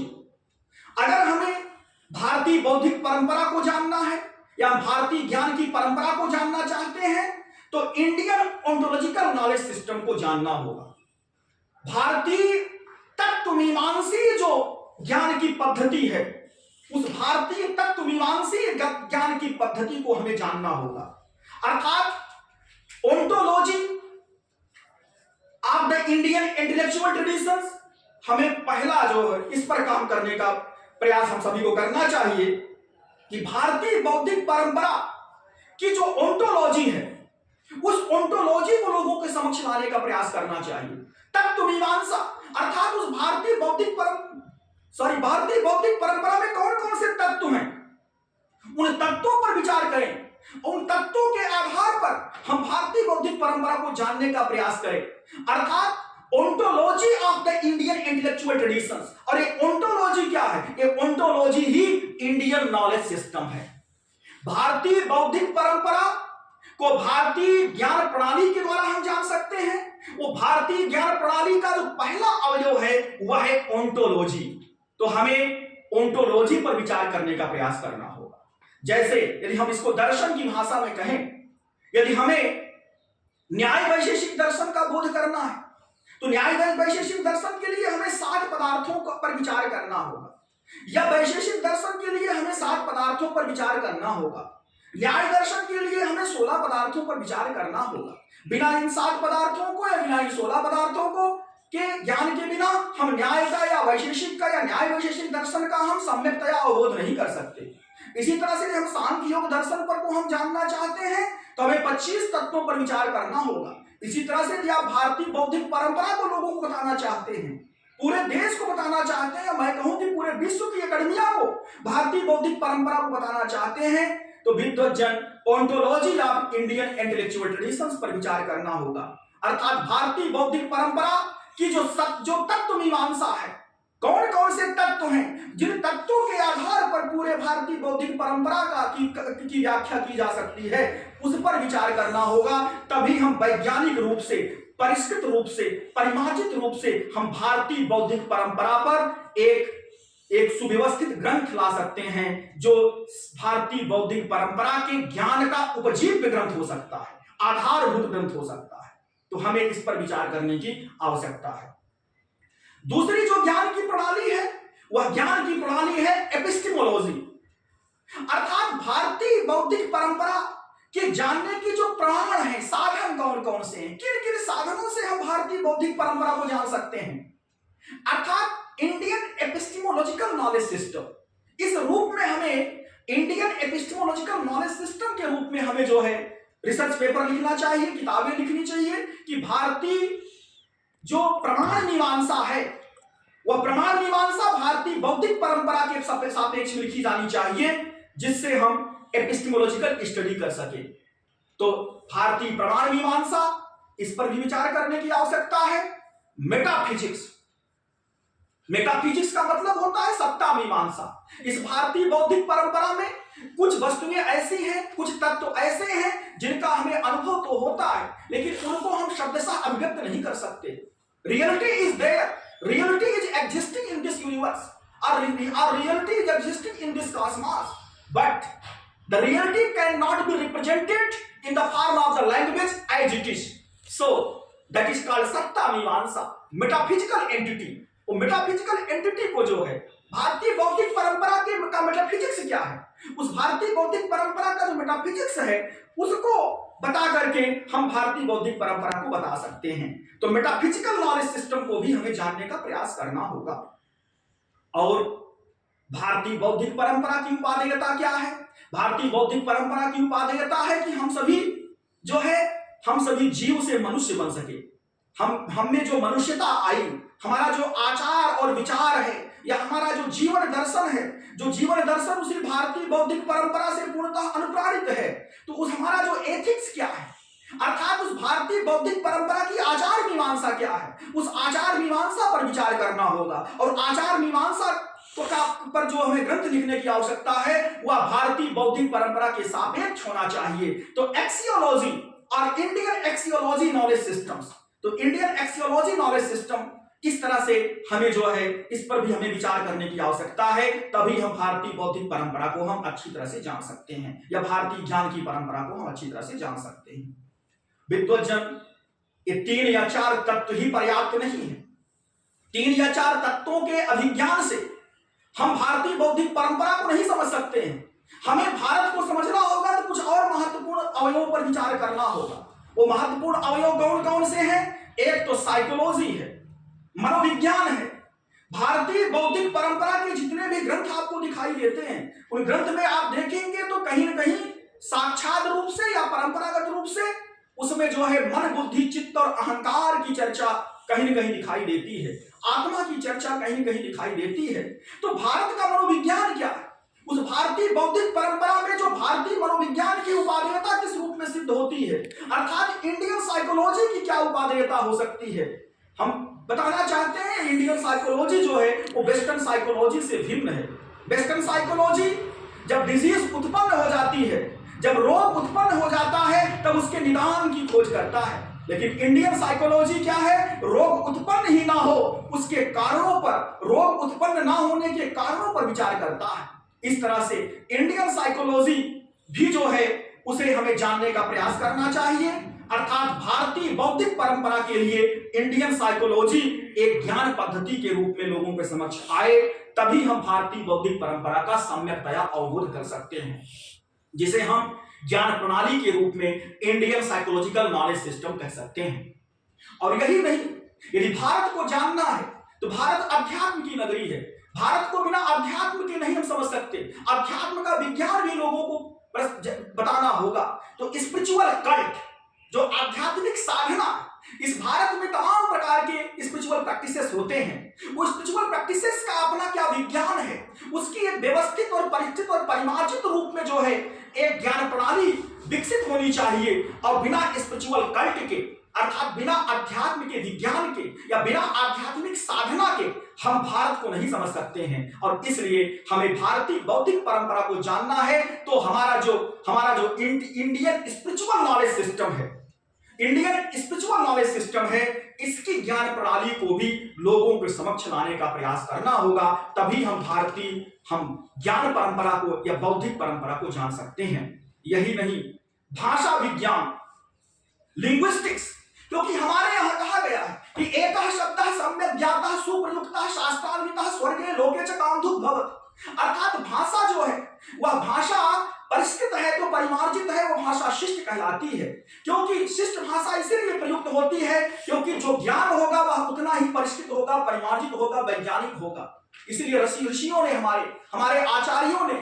A: अगर हमें भारतीय बौद्धिक परंपरा को जानना है या भारतीय ज्ञान की परंपरा को जानना चाहते हैं, तो इंडियन ओंटोलॉजिकल नॉलेज सिस्टम को जानना होगा। भारतीय तत्वमीमांसीय जो ज्ञान की पद्धति है, उस भारतीय तत्वमीमांसीय ज्ञान की पद्धति को हमें जानना होगा। अर्थात ontology of the Indian intellectual traditions, हमें पहला जो है इस पर काम करने का प्रयास हम सभी को करना चाहिए कि भारतीय बौद्धिक परंपरा की जो ओंटोलॉजी है, उस ओंटोलॉजी को लोगों के समक्ष लाने का प्रयास करना चाहिए। तत्वमीमांसा अर्थात उस भारतीय बौद्धिक परंपरा में कौन कौन से तत्व हैं, उन तत्वों पर विचार करें। उन तत्वों के आधार पर हम भारतीय बौद्धिक परंपरा को जानने का प्रयास करें। अर्थात ontology of the Indian intellectual traditions. और ये ओंटोलॉजी क्या है? ये ओंटोलॉजी ही इंडियन नॉलेज सिस्टम है। भारतीय बौद्धिक परंपरा को भारतीय ज्ञान प्रणाली के द्वारा हम जान सकते हैं। वो भारतीय ज्ञान प्रणाली का जो पहला अवयव है वह है ओंटोलॉजी। तो हमें ओंटोलॉजी पर विचार करने का प्रयास करना होगा। जैसे यदि हम इसको दर्शन की भाषा में कहें, यदि हमें न्याय वैशेषिक दर्शन का बोध करना है, तो न्याय वैशेषिक दर्शन के लिए हमें 7 पदार्थों पर विचार करना होगा, या वैशेषिक दर्शन के लिए हमें 7 पदार्थों पर विचार करना होगा, न्याय दर्शन के लिए हमें 16 पदार्थों पर विचार करना होगा। बिना इन 7 पदार्थों को या बिना इन 16 पदार्थों को के ज्ञान के बिना हम न्याय का या वैशेषिक का या न्याय वैशेषिक दर्शन का हम सम्यक्तया अवबोध नहीं कर सकते। इसी तरह से हम सांख्य योग दर्शन पर को हम जानना चाहते हैं, तो हमें 25 तत्वों पर विचार करना होगा। इसी तरह से यदि आप भारतीय बौद्धिक परंपरा को लोगों को बताना चाहते हैं, पूरे देश को बताना चाहते हैं, या मैं कहूं कि पूरे विश्व की अकेडमिया को भारतीय बौद्धिक परंपरा को बताना चाहते हैं, तो विद्वज्जन ontology of Indian intellectual traditions पर विचार करना होगा। अर्थात भारतीय बौद्धिक परंपरा की जो तत्व मीमांसा है, कौन कौन से तत्व हैं, जिन तत्वों के आधार पर पूरे भारतीय बौद्धिक परंपरा की व्याख्या की जा सकती है, उस पर विचार करना होगा। तभी हम वैज्ञानिक रूप से परिष्कृत रूप से, परिमार्जित रूप से हम भारतीय बौद्धिक परंपरा पर एक सुव्यवस्थित ग्रंथ ला सकते हैं जो भारतीय बौद्धिक परंपरा के ज्ञान का उपजीव्य ग्रंथ हो सकता है, आधारभूत ग्रंथ हो सकता है। तो हमें इस पर विचार करने की आवश्यकता है। दूसरी जो ज्ञान की प्रणाली है वह ज्ञान की प्रणाली है एपिस्टेमोलॉजी, अर्थात भारतीय बौद्धिक परंपरा के जानने की जो प्रमाण है, साधन कौन कौन से हैं, किन किन साधनों से हम भारतीय बौद्धिक परंपरा को जान सकते हैं, अर्थात इंडियन एपिस्टेमोलॉजिकल नॉलेज सिस्टम। इस रूप में हमें इंडियन एपिस्टेमोलॉजिकल नॉलेज सिस्टम के रूप में हमें जो है रिसर्च पेपर लिखना चाहिए, किताबें लिखनी चाहिए कि भारतीय जो प्रमाण मीमांसा है वह प्रमाण मीमांसा भारतीय बौद्धिक परंपरा के सापेक्ष में लिखी जानी चाहिए, जिससे हम एपिस्टेमोलॉजिकल स्टडी कर सके। तो भारतीय प्रमाण मीमांसा, इस पर भी विचार करने की आवश्यकता है। मेटाफिजिक्स, मेटाफिजिक्स का मतलब होता है सत्ता मीमांसा। इस भारतीय बौद्धिक परंपरा में कुछ वस्तुएं ऐसी हैं, कुछ तत्व ऐसे हैं जिनका हमें अनुभव तो होता है, लेकिन उनको हम शब्दशः अभिव्यक्त नहीं कर सकते। Reality is there, reality is existing in this universe, और reality is existing in this cosmos, but the reality can not be represented in the form of the language as it is, so that is called सत्ता मीमांसा, metaphysical entity. वो metaphysical entity को जो है भारतीय बौद्धिक परंपरा का मेटाफिजिक्स क्या है, उस भारतीय बौद्धिक परंपरा का जो मेटाफिजिक्स है उसको बता करके हम भारतीय बौद्धिक परंपरा को बता सकते हैं। तो मेटाफिजिकल नॉलेज सिस्टम को भी हमें जानने का प्रयास करना होगा। और भारतीय बौद्धिक परंपरा की उपादेयता क्या है? भारतीय बौद्धिक परंपरा की उपादेयता है कि हम सभी जो है, हम सभी जीव से मनुष्य बन सके। हम में जो मनुष्यता आई, हमारा जो आचार और विचार है, या हमारा जो जीवन दर्शन है, जो जीवन दर्शन उसी भारतीय बौद्धिक परंपरा से पूर्णतः अनुप्राणित है। तो उस हमारा जो एथिक्स क्या है, अर्थात उस भारतीय बौद्धिक परंपरा की आचार मीमांसा क्या है, उस आचार मीमांसा पर विचार करना होगा। और आचार मीमांसा पर जो हमें ग्रंथ लिखने की आवश्यकता है वह भारतीय बौद्धिक परंपरा के सापेक्ष होना चाहिए। तो एक्सियोलॉजी और इंडियन एक्सियोलॉजी नॉलेज सिस्टम्स, तो इंडियन एक्सियोलॉजी नॉलेज सिस्टम इस तरह से हमें जो है इस पर भी हमें विचार करने की आवश्यकता है, तभी हम भारतीय बौद्धिक परंपरा को हम अच्छी तरह से जान सकते हैं, या भारतीय ज्ञान की परंपरा को हम अच्छी तरह से जान सकते हैं। विद्वज्जन, ये 3 या 4 तत्व ही पर्याप्त नहीं है। 3 या 4 तत्वों के अभिज्ञान से हम भारतीय बौद्धिक परंपरा को नहीं समझ सकते हैं। हमें भारत को समझना होगा तो कुछ और महत्वपूर्ण अवयवों पर विचार करना होगा। वो महत्वपूर्ण अवयव कौन कौन से हैं? एक तो साइकोलॉजी है, मनोविज्ञान है। भारतीय बौद्धिक परंपरा के जितने भी ग्रंथ आपको दिखाई देते हैं, उन ग्रंथ में आप देखेंगे तो कहीं न कहीं साक्षात रूप से या परंपरागत रूप से उसमें जो है मन, बुद्धि, चित्त और अहंकार की चर्चा कहीं न कहीं दिखाई देती है, आत्मा की चर्चा कहीं न कहीं दिखाई देती है। तो भारत का मनोविज्ञान क्या है? उस भारतीय बौद्धिक परंपरा में जो भारतीय मनोविज्ञान की उपादेयता किस रूप में सिद्ध होती है, अर्थात इंडियन साइकोलॉजी की क्या उपादेयता हो सकती है? हम बताना चाहते हैं इंडियन साइकोलॉजी जो है वो वेस्टर्न साइकोलॉजी से भिन्न है। वेस्टर्न साइकोलॉजी जब डिजीज उत्पन्न हो जाती है, जब रोग उत्पन्न हो जाता है, तब उसके निदान की खोज करता है। लेकिन इंडियन साइकोलॉजी क्या है? रोग उत्पन्न ही ना हो, उसके कारणों पर, रोग उत्पन्न ना होने के कारणों पर विचार करता है। इस तरह से इंडियन साइकोलॉजी भी जो है उसे हमें जानने का प्रयास करना चाहिए। अर्थात भारतीय बौद्धिक परंपरा के लिए इंडियन साइकोलॉजी एक ज्ञान पद्धति के रूप में लोगों के समक्ष आए, तभी हम भारतीय बौद्धिक परंपरा का सम्यकतया अवबोध कर सकते हैं, जिसे हम ज्ञान प्रणाली के रूप में इंडियन साइकोलॉजिकल नॉलेज सिस्टम कह सकते हैं। और यही नहीं, यदि भारत को जानना है तो भारत अध्यात्म की नगरी है। भारत को बिना अध्यात्म के नहीं हम समझ सकते। अध्यात्म का विज्ञान भी लोगों को बताना होगा। तो स्पिरिचुअल कल्ट, जो आध्यात्मिक साधना, इस भारत में तमाम प्रकार के स्पिरिचुअल प्रैक्टिसेस होते हैं। वो स्पिरिचुअल प्रैक्टिसेस का अपना क्या विज्ञान है, उसकी एक व्यवस्थित और परिचित और परिमार्जित रूप में जो है एक ज्ञान प्रणाली विकसित होनी चाहिए। और बिना स्पिरिचुअल कल्ट के, अर्थात बिना अध्यात्म के विज्ञान के या बिना आध्यात्मिक साधना के हम भारत को नहीं समझ सकते हैं। और इसलिए हमें भारतीय बौद्धिक परंपरा को जानना है तो हमारा जो इंडियन स्पिरिचुअल नॉलेज सिस्टम है, इंडियन स्पिरिचुअल नॉलेज सिस्टम है, इसकी ज्ञान प्रणाली को भी लोगों के समक्ष लाने का प्रयास करना होगा। तभी हम ज्ञान परंपरा को या बौद्धिक परंपरा को जान सकते हैं। यही नहीं, भाषा विज्ञान, लिंग्विस्टिक्स, क्योंकि हमारे यहां कहा गया है कि एकः शब्दः सम्यक् ज्ञातः सुप्रयुक्तः शास्त्रान्वितः स्वर्गे लोके च कामधुक् भवति। अर्थात भाषा जो है वह भाषा परिष्कृत है तो परिमार्जित है, वो भाषा शिष्ट कहलाती है। क्योंकि शिष्ट भाषा इसीलिए प्रयुक्त होती है क्योंकि जो ज्ञान होगा वह उतना ही परिष्कृत होगा, परिमार्जित होगा, वैज्ञानिक होगा। इसलिए ऋषियों ने, हमारे आचार्यों ने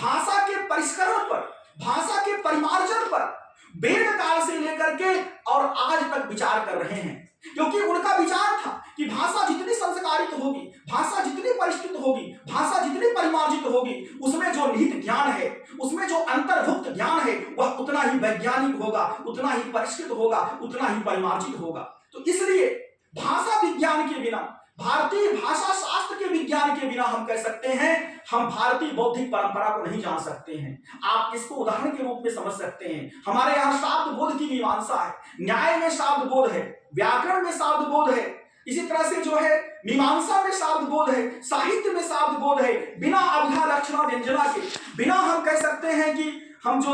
A: भाषा के परिष्करण पर, भाषा के परिमार्जन पर वेद काल से लेकर के और आज तक विचार कर रहे हैं। क्योंकि उनका विचार था कि भाषा जितनी संस्कारित होगी, भाषा जितनी परिष्कृत होगी, भाषा जितनी परिमार्जित होगी, उसमें जो निहित ज्ञान है, उसमें जो अंतर्भुक्त ज्ञान है, वह उतना ही वैज्ञानिक होगा, उतना ही परिष्कृत होगा, उतना ही परिमार्जित होगा। तो इसलिए भाषा विज्ञान के बिना, भारतीय भाषा शास्त्र के विज्ञान के बिना हम कह सकते हैं हम भारतीय बौद्धिक परंपरा को नहीं जान सकते हैं। आप इसको उदाहरण के रूप में समझ सकते हैं। हमारे यहाँ शाब्द बोध की मीमांसा है, न्याय में शाब्द बोध है, व्याकरण में शाब्द बोध है, इसी तरह से जो है मीमांसा में शाब्द बोध है, साहित्य में शाब्द बोध है। बिना अवधा लक्षणा व्यंजना के, बिना हम कह सकते हैं कि हम जो